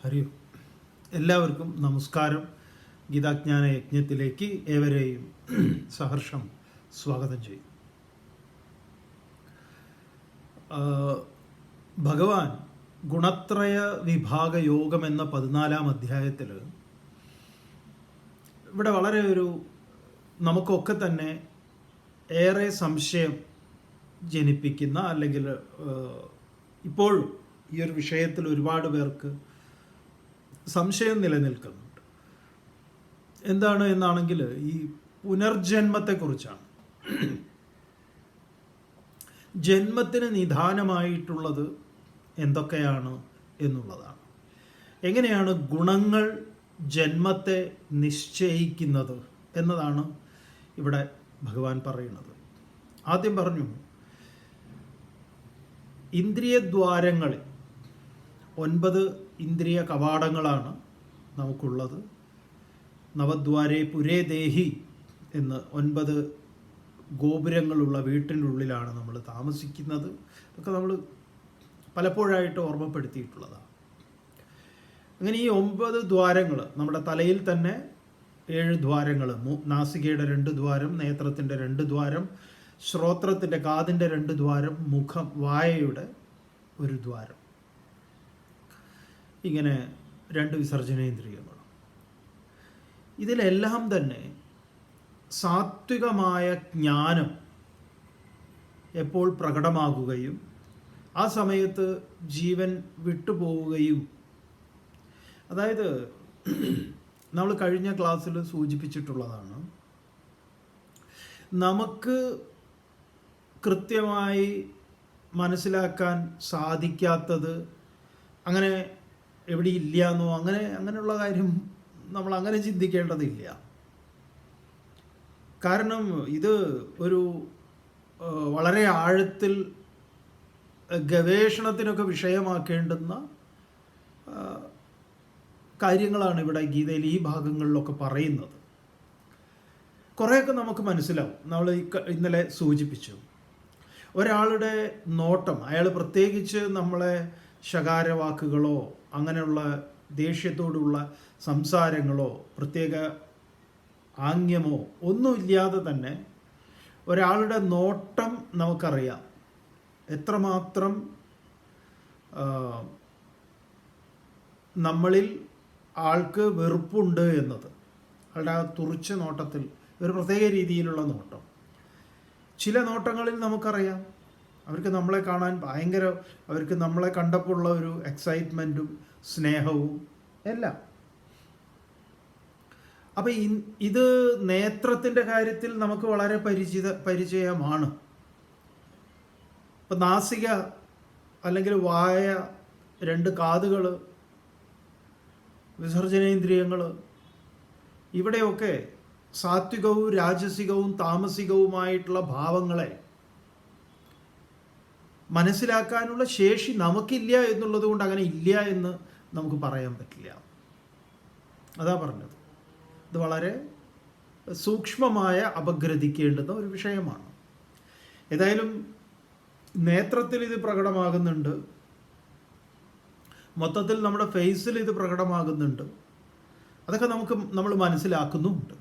ഹരി എല്ലാവർക്കും നമസ്കാരം. ഗീതാജ്ഞാന യജ്ഞത്തിലേക്ക് ഏവരെയും സഹർഷം സ്വാഗതം ചെയ്യും. ഭഗവാൻ ഗുണത്രയ വിഭാഗ യോഗം എന്ന 14-ാം അധ്യായത്തിൽ ഇവിടെ വളരെ നമുക്കൊക്കെ തന്നെ ഏറെ സംശയം ജനിപ്പിക്കുന്ന, അല്ലെങ്കിൽ ഇപ്പോൾ ഈ ഒരു വിഷയത്തിൽ ഒരുപാട് പേർക്ക് സംശയം നിലനിൽക്കുന്നുണ്ട്. എന്താണ് എന്നാണെങ്കിൽ ഈ പുനർജന്മത്തെക്കുറിച്ചാണ്. ജന്മത്തിന് നിദാനമായിട്ടുള്ളത് എന്തൊക്കെയാണ് എന്നുള്ളതാണ്. എങ്ങനെയാണ് ഗുണങ്ങൾ ജന്മത്തെ നിശ്ചയിക്കുന്നത് എന്നതാണ് ഇവിടെ ഭഗവാൻ പറയുന്നത്. ആദ്യം പറഞ്ഞു, ഇന്ദ്രിയദ്വാരങ്ങളിൽ 9 ഇന്ദ്രിയ കവാടങ്ങളാണ് നമുക്കുള്ളത്. നവദ്വാരേ പുരേ ദേഹി എന്ന് 9 ഗോപുരങ്ങളുള്ള വീട്ടിൻ്റെ ഉള്ളിലാണ് നമ്മൾ താമസിക്കുന്നത്. ഇതൊക്കെ നമ്മൾ പലപ്പോഴായിട്ട് ഓർമ്മപ്പെടുത്തിയിട്ടുള്ളതാണ്. അങ്ങനെ ഈ 9 ദ്വാരങ്ങൾ, നമ്മുടെ തലയിൽ തന്നെ 7 ദ്വാരങ്ങൾ, നാസികയുടെ 2 ദ്വാരം, നേത്രത്തിൻ്റെ 2 ദ്വാരം, ശ്രോത്രത്തിൻ്റെ കാതിൻ്റെ 2 ദ്വാരം, മുഖം വായയുടെ 1 ദ്വാരം, ഇങ്ങനെ 2 വിസർജനേന്ദ്രിയങ്ങൾ. ഇതിലെല്ലാം തന്നെ സാത്വികമായ ജ്ഞാനം എപ്പോൾ പ്രകടമാകുകയും ആ സമയത്ത് ജീവൻ വിട്ടുപോവുകയും, അതായത് നമ്മൾ കഴിഞ്ഞ ക്ലാസ്സിൽ സൂചിപ്പിച്ചിട്ടുള്ളതാണ്, നമുക്ക് കൃത്യമായി മനസ്സിലാക്കാൻ സാധിക്കാത്തത് അങ്ങനെ എവിടെ ഇല്ല എന്നോ അങ്ങനെയുള്ള കാര്യം നമ്മൾ അങ്ങനെ ചിന്തിക്കേണ്ടതില്ല. കാരണം ഇത് ഒരു വളരെ ആഴത്തിൽ ഗവേഷണത്തിനൊക്കെ വിഷയമാക്കേണ്ടുന്ന കാര്യങ്ങളാണ് ഇവിടെ ഗീതയിൽ ഈ ഭാഗങ്ങളിലൊക്കെ പറയുന്നത്. കുറേയൊക്കെ നമുക്ക് മനസ്സിലാവും. നമ്മൾ ഇന്നലെ സൂചിപ്പിച്ചു, ഒരാളുടെ നോട്ടം, അയാൾ പ്രത്യേകിച്ച് നമ്മളെ ശകാരവാക്കുകളോ അങ്ങനെയുള്ള ദേഷ്യത്തോടുള്ള സംസാരങ്ങളോ പ്രത്യേക ആംഗ്യമോ ഒന്നുമില്ലാതെ തന്നെ ഒരാളുടെ നോട്ടം നമുക്കറിയാം എത്രമാത്രം നമ്മളിൽ ആൾക്ക് വെറുപ്പുണ്ട് എന്നത്. ആളുടെ ആ തുറിച്ച നോട്ടത്തിൽ ഒരു പ്രത്യേക രീതിയിലുള്ള നോട്ടം. ചില നോട്ടങ്ങളിൽ നമുക്കറിയാം അവർക്ക് നമ്മളെ കാണാൻ ഭയങ്കര, അവർക്ക് നമ്മളെ കണ്ടപ്പോൾ ഉള്ള ഒരു എക്സൈറ്റ്മെൻറ്റും സ്നേഹവും എല്ലാം. അപ്പം ഇത് നേത്രത്തിൻ്റെ കാര്യത്തിൽ നമുക്ക് വളരെ പരിചയമാണ്. ഇപ്പം നാസിക അല്ലെങ്കിൽ വായ, 2 കാതുകൾ, വിസർജനേന്ദ്രിയങ്ങൾ, ഇവിടെയൊക്കെ സാത്വികവും രാജസികവും താമസികവുമായിട്ടുള്ള ഭാവങ്ങളെ മനസ്സിലാക്കാനുള്ള ശേഷി നമുക്കില്ല എന്നുള്ളത് കൊണ്ട് അങ്ങനെ ഇല്ല എന്ന് നമുക്ക് പറയാൻ പറ്റില്ല. അതാ പറഞ്ഞത്. ഇത് വളരെ സൂക്ഷ്മമായ അപഗ്രഥിക്കേണ്ടുന്ന ഒരു വിഷയമാണ്. ഏതായാലും നേത്രത്തിൽ ഇത് പ്രകടമാകുന്നുണ്ട്, മൊത്തത്തിൽ നമ്മുടെ ഫേസിൽ ഇത് പ്രകടമാകുന്നുണ്ട്. അതൊക്കെ നമ്മൾ മനസ്സിലാക്കുന്നുമുണ്ട്.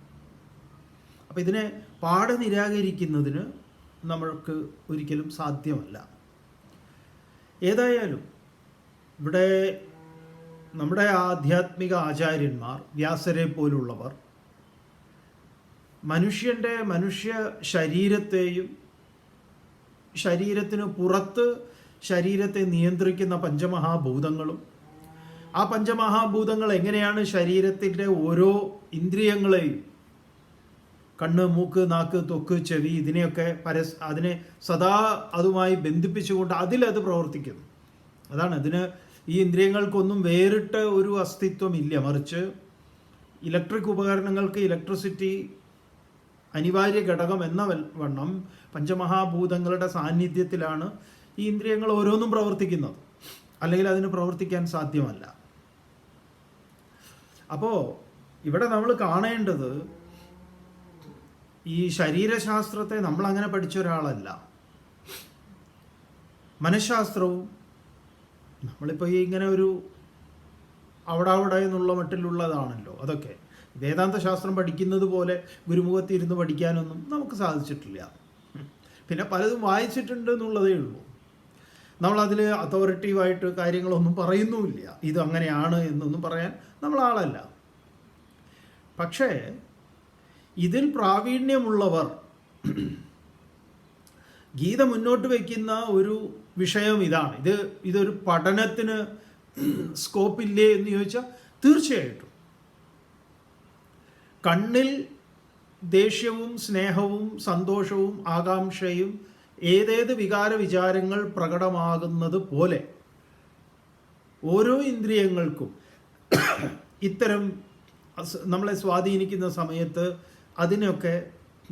അപ്പം ഇതിനെ പാടെ നിരാകരിക്കുന്നതിന് നമ്മൾക്ക് ഒരിക്കലും സാധ്യമല്ല. ഏതായാലും ഇവിടെ നമ്മുടെ ആധ്യാത്മിക ആചാര്യന്മാർ, വ്യാസരെ പോലുള്ളവർ, മനുഷ്യ ശരീരത്തെയും ശരീരത്തിന് പുറത്ത് ശരീരത്തെ നിയന്ത്രിക്കുന്ന പഞ്ചമഹാഭൂതങ്ങളും, ആ പഞ്ചമഹാഭൂതങ്ങൾ എങ്ങനെയാണ് ശരീരത്തിൻ്റെ ഓരോ ഇന്ദ്രിയങ്ങളെയും, കണ്ണ്, മൂക്ക്, നാക്ക്, ത്വക്ക്, ചെവി, ഇതിനെയൊക്കെ അതിനെ സദാ അതുമായി ബന്ധിപ്പിച്ചുകൊണ്ട് അതിലത് പ്രവർത്തിക്കുന്നു. അതാണ് ഇതിന്, ഈ ഇന്ദ്രിയങ്ങൾക്കൊന്നും വേറിട്ട ഒരു അസ്തിത്വം ഇല്ല. മറിച്ച് ഇലക്ട്രിക് ഉപകരണങ്ങൾക്ക് ഇലക്ട്രിസിറ്റി അനിവാര്യ ഘടകം എന്ന വണ്ണം പഞ്ചമഹാഭൂതങ്ങളുടെ സാന്നിധ്യത്തിലാണ് ഈ ഇന്ദ്രിയങ്ങൾ ഓരോന്നും പ്രവർത്തിക്കുന്നത്. അല്ലെങ്കിൽ അതിന് പ്രവർത്തിക്കാൻ സാധ്യമല്ല. അപ്പോൾ ഇവിടെ നമ്മൾ കാണേണ്ടത്, ഈ ശരീരശാസ്ത്രത്തെ നമ്മളങ്ങനെ പഠിച്ച ഒരാളല്ല. മനഃശാസ്ത്രവും നമ്മളിപ്പോൾ ഇങ്ങനെ ഒരു അവിടെ എന്നുള്ള മട്ടിലുള്ളതാണല്ലോ അതൊക്കെ. വേദാന്ത ശാസ്ത്രം പഠിക്കുന്നത് പോലെ ഗുരുമുഖത്തിരുന്ന് പഠിക്കാനൊന്നും നമുക്ക് സാധിച്ചിട്ടില്ല. പിന്നെ പലതും വായിച്ചിട്ടുണ്ട് എന്നുള്ളതേ ഉള്ളൂ. നമ്മളതിൽ അതോറിറ്റീവായിട്ട് കാര്യങ്ങളൊന്നും പറയുന്നുമില്ല. ഇത് അങ്ങനെയാണ് എന്നൊന്നും പറയാൻ നമ്മളാളല്ല. പക്ഷേ ഇതിൽ പ്രാവീണ്യമുള്ളവർ ഗീത മുന്നോട്ട് വയ്ക്കുന്ന ഒരു വിഷയം ഇതാണ്. ഇതൊരു പഠനത്തിന് സ്കോപ്പില്ലേ എന്ന് ചോദിച്ചാൽ തീർച്ചയായിട്ടും. കണ്ണിൽ ദേഷ്യവും സ്നേഹവും സന്തോഷവും ആകാംക്ഷയും ഏതേത് വികാര വിചാരങ്ങൾ പ്രകടമാകുന്നത് പോലെ ഓരോ ഇന്ദ്രിയങ്ങൾക്കും ഇത്തരം നമ്മളെ സ്വാധീനിക്കുന്ന സമയത്ത് അതിനൊക്കെ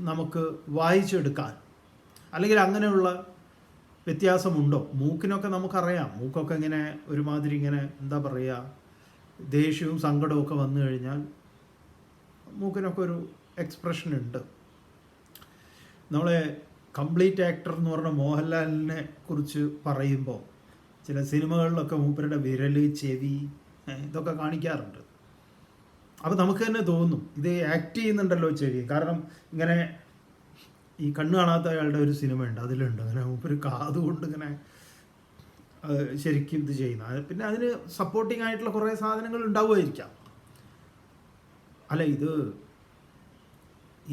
നമുക്ക് വായിച്ചെടുക്കാൻ, അല്ലെങ്കിൽ അങ്ങനെയുള്ള വ്യത്യാസമുണ്ടോ? മൂക്കിനൊക്കെ നമുക്കറിയാം. മൂക്കൊക്കെ ഇങ്ങനെ ഒരുമാതിരി ഇങ്ങനെ എന്താ പറയുക, ദേഷ്യവും സങ്കടവും ഒക്കെ വന്നു കഴിഞ്ഞാൽ മൂക്കിനൊക്കെ ഒരു എക്സ്പ്രഷൻ ഉണ്ട്. നമ്മളെ കംപ്ലീറ്റ് ആക്ടർ എന്ന് പറഞ്ഞ മോഹൻലാലിനെ കുറിച്ച് പറയുമ്പോൾ ചില സിനിമകളിലൊക്കെ മൂപ്പരുടെ വിരൽ, ചെവി ഇതൊക്കെ കാണിക്കാറുണ്ട്. അപ്പോൾ നമുക്ക് തന്നെ തോന്നും ഇത് ആക്ട് ചെയ്യുന്നുണ്ടല്ലോ ചെവി. കാരണം ഇങ്ങനെ ഈ കണ്ണ് കാണാത്ത അയാളുടെ ഒരു സിനിമയുണ്ട്, അതിലുണ്ട് അങ്ങനെ മൂപ്പര് കാതുകൊണ്ട് ഇങ്ങനെ ശരിക്കും ഇത് ചെയ്യുന്ന. പിന്നെ അതിന് സപ്പോർട്ടിംഗ് ആയിട്ടുള്ള കുറേ സാധനങ്ങൾ ഉണ്ടാവുമായിരിക്കാം. അല്ല, ഇത്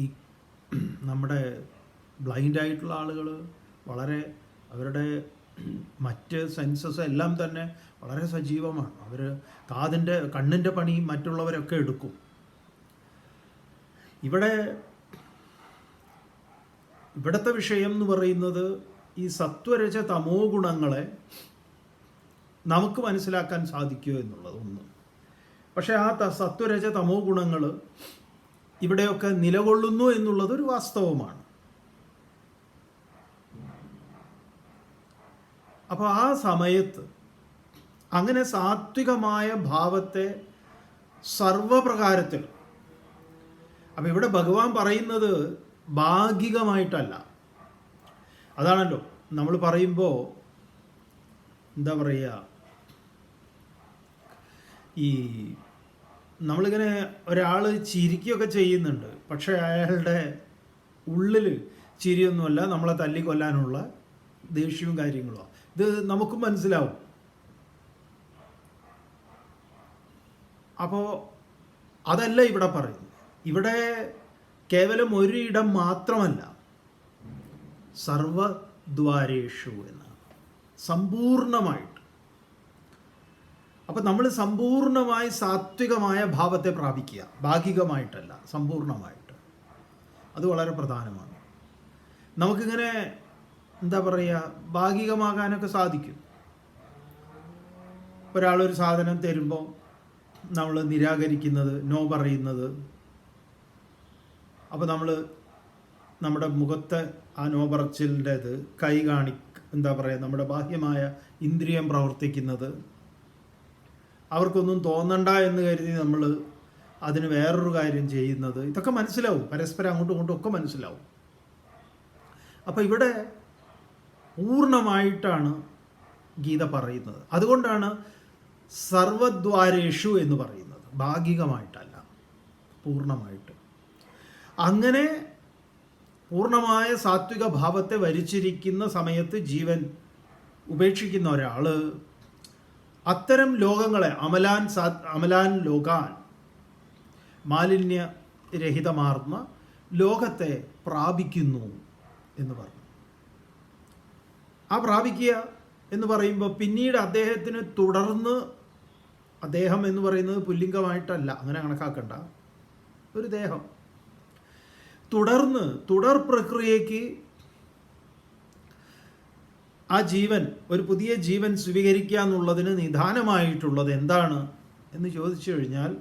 ഈ നമ്മുടെ ബ്ലൈൻഡ് ആയിട്ടുള്ള ആളുകൾ വളരെ അവരുടെ മറ്റ് സെൻസസ് എല്ലാം തന്നെ വളരെ സജീവമാണ്. അവർ കണ്ണിൻ്റെ പണി മറ്റുള്ളവരൊക്കെ എടുക്കും. ഇവിടുത്തെ വിഷയം എന്ന് പറയുന്നത് ഈ സത്വരജ തമോ ഗുണങ്ങളെ നമുക്ക് മനസ്സിലാക്കാൻ സാധിക്കുമോ എന്നുള്ളത് ഒന്ന്. പക്ഷേ ആ സത്വരജ തമോ ഗുണങ്ങൾ ഇവിടെയൊക്കെ നിലകൊള്ളുന്നു എന്നുള്ളത് ഒരു വാസ്തവമാണ്. അപ്പോൾ ആ സമയത്ത് അങ്ങനെ സാത്വികമായ ഭാവത്തെ സർവപ്രകാരത്തിലും, അപ്പം ഇവിടെ ഭഗവാൻ പറയുന്നത് ഭാഗികമായിട്ടല്ല. അതാണല്ലോ നമ്മൾ പറയുമ്പോൾ എന്താ പറയുക, ഈ നമ്മളിങ്ങനെ ഒരാൾ ചിരിക്കുകയൊക്കെ ചെയ്യുന്നുണ്ട്, പക്ഷേ അയാളുടെ ഉള്ളിൽ ചിരിയൊന്നുമല്ല, നമ്മളെ തല്ലിക്കൊല്ലാനുള്ള ദേഷ്യവും കാര്യങ്ങളുമാണ്. ഇത് നമുക്കും മനസ്സിലാവും. അപ്പോൾ അതല്ല ഇവിടെ പറയുന്നത്. ഇവിടെ കേവലം ഒരിടം മാത്രമല്ല, സർവദ്വാരേഷു എന്നാണ്, സമ്പൂർണമായിട്ട്. അപ്പം നമ്മൾ സമ്പൂർണമായി സാത്വികമായ ഭാവത്തെ പ്രാപിക്കുക, ഭാഗികമായിട്ടല്ല, സമ്പൂർണമായിട്ട്. അത് വളരെ പ്രധാനമാണ്. നമുക്കിങ്ങനെ എന്താ പറയുക, ഭാഗികമാകാനൊക്കെ സാധിക്കും. ഒരാളൊരു സാധനം തരുമ്പോൾ നമ്മൾ നിരാകരിക്കുന്നത്, നോ പറയുന്നത്, അപ്പോൾ നമ്മൾ നമ്മുടെ മുഖത്തെ ആ നോ പറച്ചിലിൻ്റെത് കൈ എന്താ പറയുക, നമ്മുടെ ബാഹ്യമായ ഇന്ദ്രിയം പ്രവർത്തിക്കുന്നത്, അവർക്കൊന്നും തോന്നണ്ട എന്ന് കരുതി നമ്മൾ അതിന് വേറൊരു കാര്യം ചെയ്യുന്നത്, ഇതൊക്കെ മനസ്സിലാവും. പരസ്പരം അങ്ങോട്ടും ഇങ്ങോട്ടും ഒക്കെ മനസ്സിലാവും. അപ്പോൾ ഇവിടെ പൂർണ്ണമായിട്ടാണ് ഗീത പറയുന്നത്. അതുകൊണ്ടാണ് സർവദ്വാരേഷു എന്ന് പറയുന്നത്, ഭാഗികമായിട്ടല്ല, പൂർണ്ണമായിട്ട്. അങ്ങനെ പൂർണ്ണമായ സാത്വിക ഭാവത്തെ വരിച്ചിരിക്കുന്ന സമയത്ത് ജീവൻ ഉപേക്ഷിക്കുന്ന ഒരാൾ അത്തരം ലോകങ്ങളെ അമലാൻ ലോകാൻ, മാലിന്യരഹിതമാർന്ന ലോകത്തെ പ്രാപിക്കുന്നു എന്ന് പറഞ്ഞു. ആ പ്രാപിക്കുക എന്ന് പറയുമ്പോൾ പിന്നീട് അദ്ദേഹത്തിന് തുടർന്ന്, അദ്ദേഹം എന്ന് പറയുന്നത് പുല്ലിംഗമായിട്ടല്ല, അങ്ങനെ കണക്കാക്കണ്ട, ഒരു ദേഹം, തുടർ പ്രക്രിയയ്ക്ക് ആ ജീവൻ, ഒരു പുതിയ ജീവൻ സ്വീകരിക്കുക എന്നുള്ളതിന് നിദാനമായിട്ടുള്ളത് എന്താണ് എന്ന് ചോദിച്ചു കഴിഞ്ഞാൽ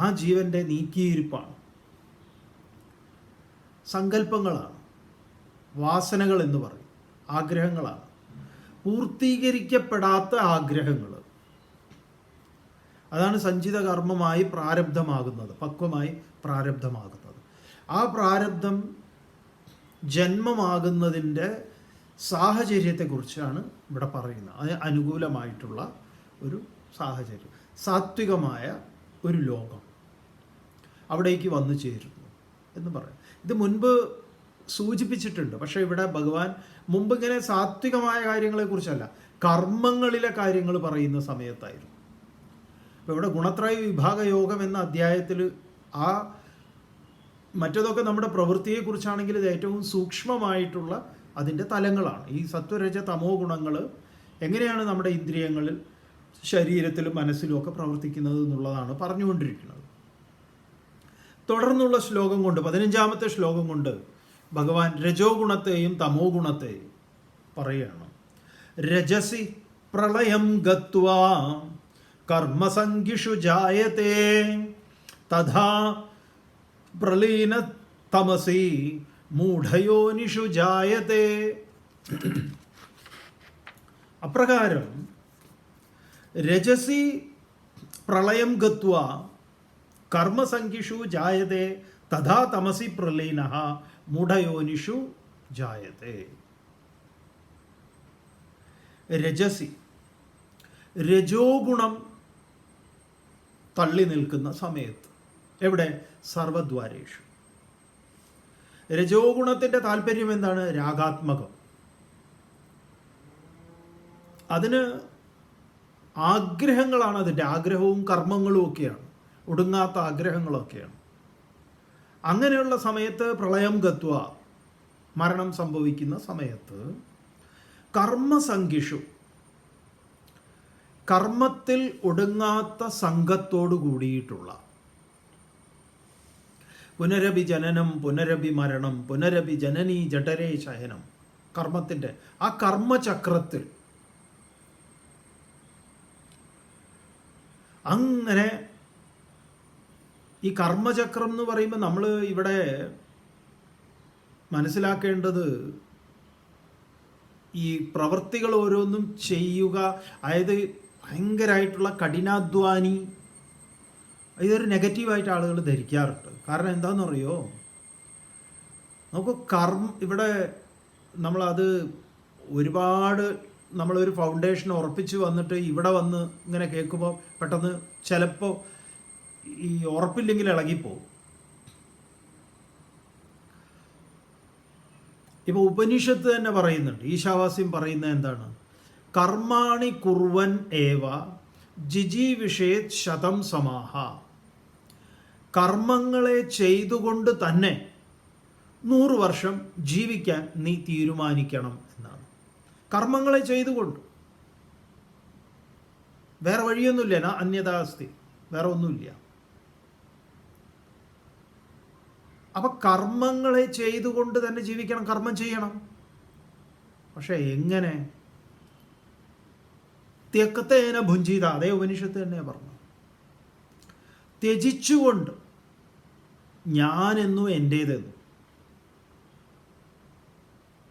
ആ ജീവൻ്റെ നീക്കിയിരിപ്പാണ്, സങ്കല്പങ്ങളാണ്, വാസനകൾ എന്ന് പറയും, ആഗ്രഹങ്ങളാണ്, പൂർത്തീകരിക്കപ്പെടാത്ത ആഗ്രഹങ്ങൾ. അതാണ് സഞ്ചിത കർമ്മമായി പ്രാരബ്ധമാകുന്നത്, പക്വമായി പ്രാരബ്ധമാകുന്നത്. ആ പ്രാരബ്ധം ജന്മമാകുന്നതിൻ്റെ സാഹചര്യത്തെക്കുറിച്ചാണ് ഇവിടെ പറയുന്നത്. അതിന് അനുകൂലമായിട്ടുള്ള ഒരു സാഹചര്യം, സാത്വികമായ ഒരു ലോകം അവിടേക്ക് വന്നു ചേരുന്നു എന്ന് പറയാം. ഇത് മുൻപ് സൂചിപ്പിച്ചിട്ടുണ്ട്. പക്ഷേ ഇവിടെ ഭഗവാൻ മുമ്പ് ഇങ്ങനെ സാത്വികമായ കാര്യങ്ങളെക്കുറിച്ചല്ല, കർമ്മങ്ങളിലെ കാര്യങ്ങൾ പറയുന്ന സമയത്തായിരുന്നു. അപ്പോൾ ഇവിടെ ഗുണത്രയ വിഭാഗ യോഗം എന്ന അധ്യായത്തിൽ ആ മറ്റതൊക്കെ നമ്മുടെ പ്രവൃത്തിയെക്കുറിച്ചാണെങ്കിൽ ഇത് ഏറ്റവും സൂക്ഷ്മമായിട്ടുള്ള അതിൻ്റെ തലങ്ങളാണ്. ഈ സത്വരജ തമോ ഗുണങ്ങൾ എങ്ങനെയാണ് നമ്മുടെ ഇന്ദ്രിയങ്ങളിൽ, ശരീരത്തിലും മനസ്സിലും ഒക്കെ പ്രവർത്തിക്കുന്നത് എന്നുള്ളതാണ് പറഞ്ഞുകൊണ്ടിരിക്കുന്നത്. തുടർന്നുള്ള ശ്ലോകം കൊണ്ട്, 15ാമത്തെ ശ്ലോകം കൊണ്ട് ഭഗവാൻ രജോ ഗുണത്തെയും തമോ ഗുണത്തെയും പറയുകയാണ്. രജസി പ്രളയം ഗത്വാ കർമ്മസംഗിഷു ജായത്തെ തഥാ പ്രലീന തമസി മൂഢയോനിഷു ജായത്തെ. അപ്രകാരം രജസി പ്രളയം ഗത്വാ കർമ്മസംഖിഷു ജായത്തെ തഥാ തമസി പ്രലീനഃ മൂഢയോനിഷു ജായത്തെ. രജസി, രജോ ഗുണം തള്ളി നിൽക്കുന്ന സമയത്ത്, എവിടെ? സർവദ്വാരേഷു. രജോ ഗുണത്തിൻ്റെ താല്പര്യം എന്താണ്? രാഗാത്മകം. അതിന് ആഗ്രഹങ്ങളാണ്, അതിൻ്റെ ആഗ്രഹവും കർമ്മങ്ങളും ഒക്കെയാണ്, ഒടുങ്ങാത്ത ആഗ്രഹങ്ങളൊക്കെയാണ്. അങ്ങനെയുള്ള സമയത്ത് പ്രളയം ഗത്വ, മരണം സംഭവിക്കുന്ന സമയത്ത്, കർമ്മസംഖിഷു, കർമ്മത്തിൽ ഒടുങ്ങാത്ത സംഘത്തോടു കൂടിയിട്ടുള്ള, പുനരഭി ജനനം പുനരഭി മരണം പുനരഭി ജനനീ ജഠരേ ശയനം, കർമ്മത്തിൻ്റെ ആ കർമ്മചക്രത്തിൽ അങ്ങനെ, ഈ കർമ്മചക്രം എന്ന് പറയുമ്പോൾ നമ്മൾ ഇവിടെ മനസ്സിലാക്കേണ്ടത് ഈ പ്രവൃത്തികൾ ഓരോന്നും ചെയ്യുക, അതായത് ഭയങ്കരമായിട്ടുള്ള കഠിനാധ്വാനി, ഇതൊരു നെഗറ്റീവായിട്ട് ആളുകൾ ധരിക്കാറുണ്ട്. കാരണം എന്താണെന്നറിയോ, നമുക്ക് ഇവിടെ നമ്മളത് ഒരുപാട് നമ്മളൊരു ഫൗണ്ടേഷൻ ഉറപ്പിച്ച് വന്നിട്ട് ഇവിടെ വന്ന് ഇങ്ങനെ കേൾക്കുമ്പോൾ പെട്ടെന്ന് ചിലപ്പോൾ ഈ ഉറപ്പില്ലെങ്കിൽ ഇളകിപ്പോവും. ഇപ്പോൾ ഉപനിഷത്ത് തന്നെ പറയുന്നുണ്ട്, ഈശാവാസ്യം പറയുന്നത് എന്താണ്? കർമാണി കുർവൻ ഏവ ജിജീവിഷേത് ശതം സമാഹ. കർമ്മങ്ങളെ ചെയ്തുകൊണ്ട് തന്നെ 100 വർഷം ജീവിക്കാൻ നീ തീരുമാനിക്കണം എന്നാണ്. കർമ്മങ്ങളെ ചെയ്തുകൊണ്ട്, വേറെ വഴിയൊന്നുമില്ല, അന്യതാസ്തി, വേറെ ഒന്നുമില്ല. അപ്പൊ കർമ്മങ്ങളെ ചെയ്തുകൊണ്ട് തന്നെ ജീവിക്കണം, കർമ്മം ചെയ്യണം. പക്ഷെ എങ്ങനെ? ത്യക്തേന ഭുഞ്ചിത, അതേ ഉപനിഷത്ത് തന്നെ പറഞ്ഞു, ത്യജിച്ചുകൊണ്ട്, ഞാനെന്നു എൻ്റേതെന്നു.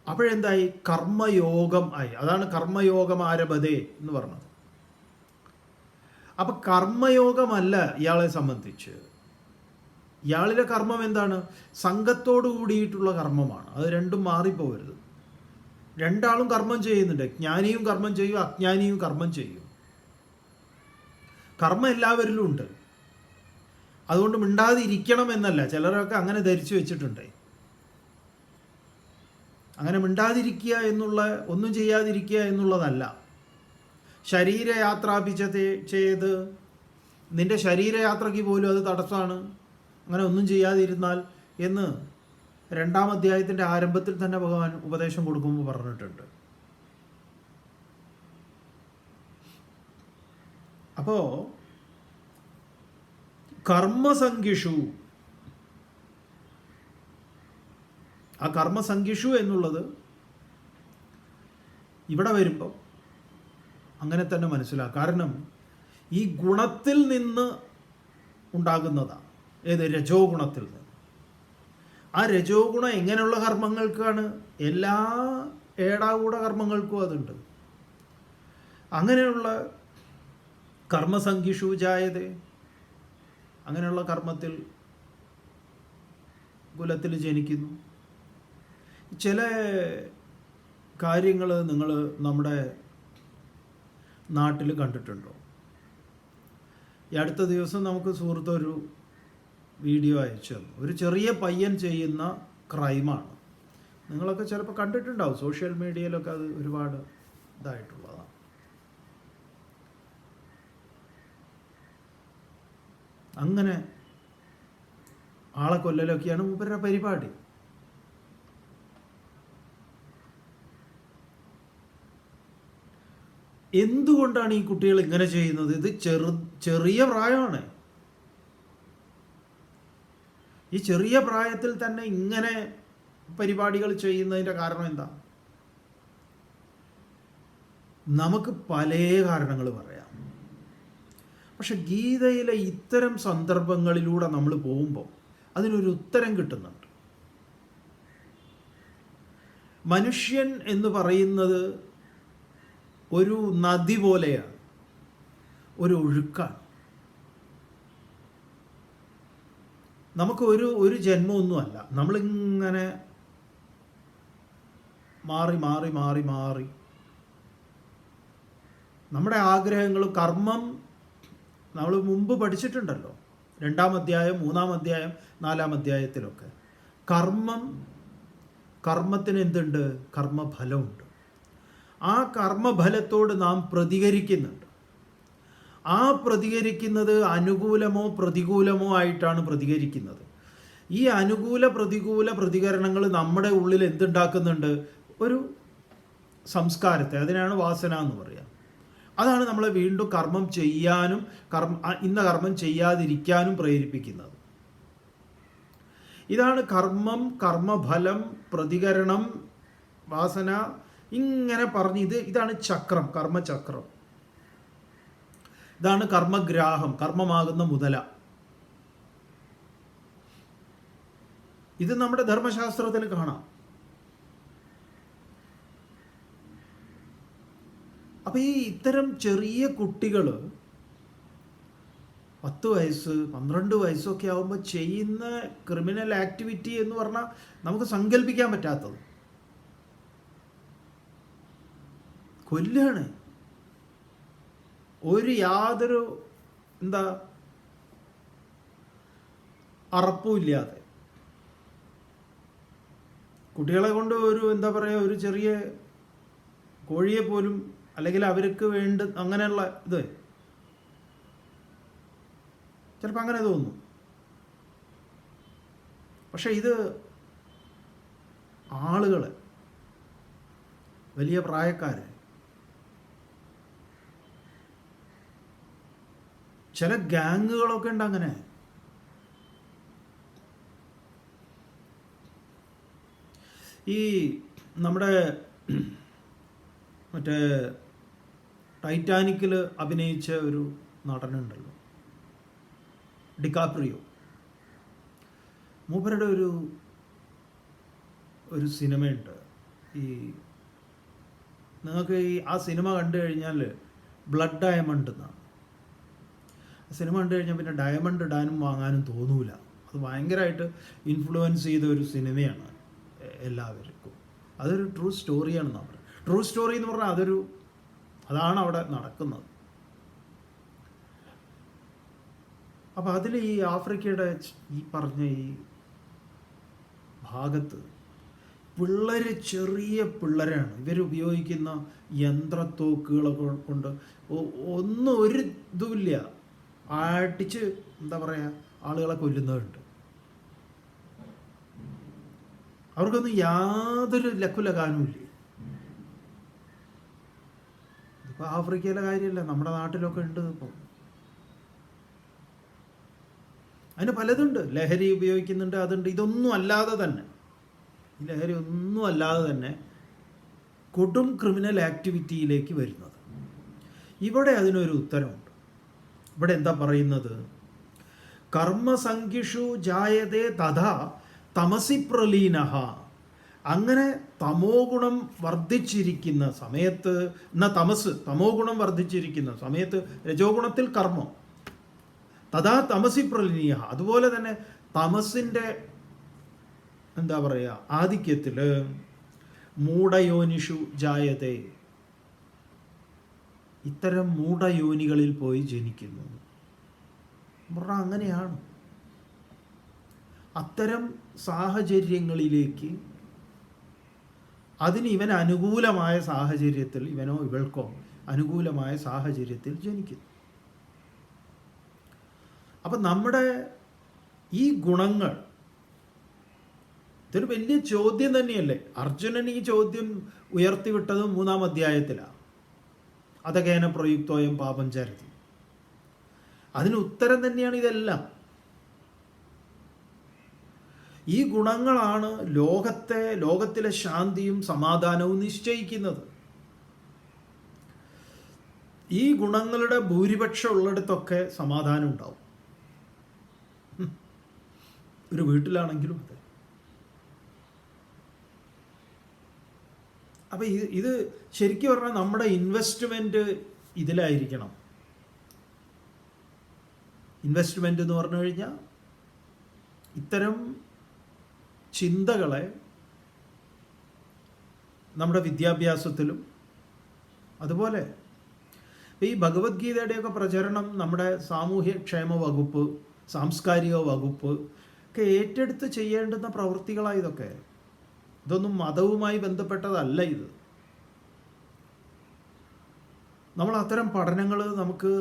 അപ്പോഴെന്തായി? കർമ്മയോഗം ആയി. അതാണ് കർമ്മയോഗം ആരഭതേ എന്ന് പറഞ്ഞത്. അപ്പൊ കർമ്മയോഗമല്ല ഇയാളെ സംബന്ധിച്ച്. ഇയാളിലെ കർമ്മം എന്താണ്? സംഘത്തോടു കൂടിയിട്ടുള്ള കർമ്മമാണ്. അത് രണ്ടും മാറിപ്പോകരുത്. രണ്ടാളും കർമ്മം ചെയ്യുന്നുണ്ട്. ജ്ഞാനിയും കർമ്മം ചെയ്യും, അജ്ഞാനിയും കർമ്മം ചെയ്യും. കർമ്മം എല്ലാവരിലും ഉണ്ട്. അതുകൊണ്ട് മിണ്ടാതിരിക്കണം എന്നല്ല, ചിലരൊക്കെ അങ്ങനെ ധരിച്ചു വെച്ചിട്ടുണ്ട്. അങ്ങനെ മിണ്ടാതിരിക്കുക എന്നുള്ള, ഒന്നും ചെയ്യാതിരിക്കുക എന്നുള്ളതല്ല. ശരീരയാത്രാഭിജത്തെ ചെയ്ത് നിന്റെ ശരീരയാത്രയ്ക്ക് പോലും അത് തടസ്സമാണ്, അങ്ങനെ ഒന്നും ചെയ്യാതിരുന്നാൽ എന്ന് 2-ാം അധ്യായത്തിൻ്റെ ആരംഭത്തിൽ തന്നെ ഭഗവാൻ ഉപദേശം കൊടുക്കുമ്പോൾ പറഞ്ഞിട്ടുണ്ട്. അപ്പോൾ കർമ്മസംഖിഷു, ആ കർമ്മസംഖിഷു എന്നുള്ളത് ഇവിടെ വരുമ്പോൾ അങ്ങനെ തന്നെ മനസ്സിലാക്കാം. കാരണം ഈ ഗുണത്തിൽ നിന്ന് ഉണ്ടാകുന്നതാണ്. ഏത്? രജോ ഗുണത്തിൽ നിന്ന്. ആ രജോ ഗുണം എങ്ങനെയുള്ള കർമ്മങ്ങൾക്കാണ്? എല്ലാ ഏടാകൂട കർമ്മങ്ങൾക്കും അതുണ്ട്. അങ്ങനെയുള്ള കർമ്മസംഖിഷു ജായതേ, അങ്ങനെയുള്ള കർമ്മത്തിൽ കുലത്തിൽ ജനിക്കുന്നു. ചില കാര്യങ്ങൾ നിങ്ങൾ നമ്മുടെ നാട്ടിൽ കണ്ടിട്ടുണ്ടോ? ഈ അടുത്ത ദിവസം നമുക്ക് സുഹൃത്തൊരു വീഡിയോ അയച്ചു തന്നു. ഒരു ചെറിയ പയ്യൻ ചെയ്യുന്ന ക്രൈമാണ്. നിങ്ങളൊക്കെ ചിലപ്പോൾ കണ്ടിട്ടുണ്ടാവും, സോഷ്യൽ മീഡിയയിലൊക്കെ അത് ഒരുപാട് ഇതായിട്ടുള്ളതാണ്. അങ്ങനെ ആളെ കൊല്ലലൊക്കെയാണ് മൂപ്പരുടെ പരിപാടി. എന്തുകൊണ്ടാണ് ഈ കുട്ടികൾ ഇങ്ങനെ ചെയ്യുന്നത്? ഇത് ചെറിയ പ്രായമാണ്. ഈ ചെറിയ പ്രായത്തിൽ തന്നെ ഇങ്ങനെ പരിപാടികൾ ചെയ്യുന്നതിൻ്റെ കാരണം എന്താ? നമുക്ക് പല കാരണങ്ങൾ പറയാം. പക്ഷെ ഗീതയിലെ ഇത്തരം സന്ദർഭങ്ങളിലൂടെ നമ്മൾ പോകുമ്പോൾ അതിനൊരു ഉത്തരം കിട്ടുന്നുണ്ട്. മനുഷ്യൻ എന്ന് പറയുന്നത് ഒരു നദി പോലെയാണ്, ഒരു ഒഴുക്കാണ്. നമുക്ക് ഒരു ജന്മമൊന്നുമല്ല, നമ്മളിങ്ങനെ മാറി മാറി മാറി മാറി നമ്മുടെ ആഗ്രഹങ്ങൾ, കർമ്മം നമ്മൾ മുമ്പ് പഠിച്ചിട്ടുണ്ടല്ലോ, 2-ാം അധ്യായം, 3-ാം അധ്യായം, 4-ാം അധ്യായത്തിലൊക്കെ. കർമ്മത്തിന് എന്തുണ്ട്? കർമ്മഫലമുണ്ട്. ആ കർമ്മഫലത്തോട് നാം പ്രതികരിക്കുന്നുണ്ട്. ആ പ്രതികരിക്കുന്നത് അനുകൂലമോ പ്രതികൂലമോ ആയിട്ടാണ് പ്രതികരിക്കുന്നത്. ഈ അനുകൂല പ്രതികൂല പ്രതികരണങ്ങൾ നമ്മുടെ ഉള്ളിൽ എന്തുണ്ടാക്കുന്നുണ്ട്? ഒരു സംസ്കാരത്തെ, അതിനാണ് വാസന എന്ന് പറയുക. അതാണ് നമ്മളെ വീണ്ടും കർമ്മം ചെയ്യാനും ഇന്ന കർമ്മം ചെയ്യാതിരിക്കാനും പ്രേരിപ്പിക്കുന്നത്. ഇതാണ് കർമ്മം, കർമ്മഫലം, പ്രതികരണം, വാസന, ഇങ്ങനെ പറഞ്ഞ് ഇതാണ് ചക്രം, കർമ്മചക്രം. ഇതാണ് കർമ്മഗ്രാഹം, കർമ്മമാകുന്ന മുതല. ഇത് നമ്മുടെ ധർമ്മശാസ്ത്രത്തിൽ കാണാം. അപ്പൊ ഇത്തരം ചെറിയ കുട്ടികൾ 10 വയസ്സ് 12 വയസ്സൊക്കെ ആകുമ്പോൾ ചെയ്യുന്ന ക്രിമിനൽ ആക്ടിവിറ്റി എന്ന് പറഞ്ഞാൽ നമുക്ക് സങ്കല്പിക്കാൻ പറ്റാത്തത്. കൊല്ലാണ്. യാതൊരു അറപ്പുമില്ലാതെ കുട്ടികളെ കൊണ്ട് ഒരു ചെറിയ കോഴിയെ പോലും, അല്ലെങ്കിൽ അവർക്ക് അങ്ങനെയുള്ള ചിലപ്പോൾ അങ്ങനെ തോന്നും. പക്ഷെ ഇത് ആളുകളെ, വലിയ പ്രായക്കാരെ, ചില ഗ്യാങ്ങുകളൊക്കെ ഉണ്ട് അങ്ങനെ. ഈ നമ്മുടെ മറ്റേ ടൈറ്റാനിക്കിൽ അഭിനയിച്ച ഒരു നടനുണ്ടല്ലോ, ഡികാപ്രിയോ. മൂപ്പരുടെ ഒരു സിനിമയുണ്ട്. നിങ്ങൾക്ക് ആ സിനിമ കണ്ടു കഴിഞ്ഞാൽ ബ്ലഡ് ഡയമണ്ട് എന്നാണ്. സിനിമ കണ്ടു കഴിഞ്ഞാൽ പിന്നെ ഡയമണ്ട് ഇടാനും വാങ്ങാനും തോന്നൂല. അത് ഭയങ്കരമായിട്ട് ഇൻഫ്ലുവൻസ് ചെയ്ത ഒരു സിനിമയാണ് എല്ലാവർക്കും. അതൊരു ട്രൂ സ്റ്റോറിയാണെന്നാണ് പറയുന്നത്. ട്രൂ സ്റ്റോറി എന്ന് പറഞ്ഞാൽ അതാണ് അവിടെ നടക്കുന്നത്. അപ്പം അതിൽ ഈ ആഫ്രിക്കയുടെ ഈ പറഞ്ഞ ഈ ഭാഗത്ത് ചെറിയ പിള്ളേരാണ്. ഇവരുപയോഗിക്കുന്ന യന്ത്രത്തോക്കുകളൊക്കെ കൊണ്ട് ഒരു ഇതുമില്ല, അടിച്ച് ആളുകളെ കൊല്ലുന്നതുണ്ട്. അവർക്കൊന്നും യാതൊരു ലക്കുലകാനുമില്ല. ഇതിപ്പോൾ ആഫ്രിക്കയിലെ കാര്യമല്ല, നമ്മുടെ നാട്ടിലൊക്കെ ഉണ്ട്. ഇപ്പോൾ അതിന് പലതുണ്ട്. ലഹരി ഉപയോഗിക്കുന്നുണ്ട്, അതുണ്ട്. ഇതൊന്നും അല്ലാതെ തന്നെ, ഈ ലഹരി ഒന്നും അല്ലാതെ തന്നെ കൊടും ക്രിമിനൽ ആക്ടിവിറ്റിയിലേക്ക് വരുന്നത്. ഇവിടെ അതിനൊരു ഉത്തരമുണ്ട്. ഇവിടെ എന്താ പറയുന്നത്? കർമ്മസംഖിഷു ജായതേ തഥാ തമസി പ്രലീനഃ. അങ്ങനെ തമോ ഗുണം വർദ്ധിച്ചിരിക്കുന്ന സമയത്ത്, തമോ ഗുണം വർദ്ധിച്ചിരിക്കുന്ന സമയത്ത് രജോ ഗുണത്തിൽ കർമ്മം, തഥാ തമസി പ്രലീനഃ. അതുപോലെ തന്നെ തമസിൻ്റെ ആധിക്യത്തിൽ മൂഢയോനിഷു ജായതേ. ഇത്തരം മൂഢയോനികളിൽ പോയി ജനിക്കുന്നു. പറഞ്ഞാൽ അങ്ങനെയാണ്. അത്തരം സാഹചര്യങ്ങളിലേക്ക് അതിന് ഇവൻ അനുകൂലമായ സാഹചര്യത്തിൽ, ഇവനോ ഇവൾക്കോ അനുകൂലമായ സാഹചര്യത്തിൽ ജനിക്കുന്നു. അപ്പം നമ്മുടെ ഈ ഗുണങ്ങൾ, ഇതൊരു വലിയ ചോദ്യം തന്നെയല്ലേ. അർജുനൻ ഈ ചോദ്യം ഉയർത്തിവിട്ടത് 3-ാം അധ്യായത്തിലാണ്. അതകേന പ്രയുക്തോയം പാപം ചരതി. അതിന് ഉത്തരം തന്നെയാണ് ഇതെല്ലാം. ഈ ഗുണങ്ങളാണ് ലോകത്തിലെ ശാന്തിയും സമാധാനവും നിശ്ചയിക്കുന്നത്. ഈ ഗുണങ്ങളുടെ ഭൂരിപക്ഷം ഉള്ളിടത്തൊക്കെ സമാധാനം ഉണ്ടാവും. ഒരു വീട്ടിലാണെങ്കിലും അതെ. അപ്പം ഇത് ശരിക്കും പറഞ്ഞാൽ നമ്മുടെ ഇൻവെസ്റ്റ്മെൻറ്റ് ഇതിലായിരിക്കണം. ഇൻവെസ്റ്റ്മെൻറ്റ് എന്ന് പറഞ്ഞു കഴിഞ്ഞാൽ ഇത്തരം ചിന്തകളെ നമ്മുടെ വിദ്യാഭ്യാസത്തിലും, അതുപോലെ ഈ ഭഗവത്ഗീതയുടെയൊക്കെ പ്രചരണം നമ്മുടെ സാമൂഹ്യക്ഷേമ വകുപ്പ്, സാംസ്കാരിക വകുപ്പ് ഒക്കെ ഏറ്റെടുത്ത് ചെയ്യേണ്ടുന്ന പ്രവൃത്തികളാണ് ഇതൊക്കെ. ഇതൊന്നും മതവുമായി ബന്ധപ്പെട്ടതല്ല ഇത്. നമ്മൾ അത്തരം പഠനങ്ങൾ നമുക്ക്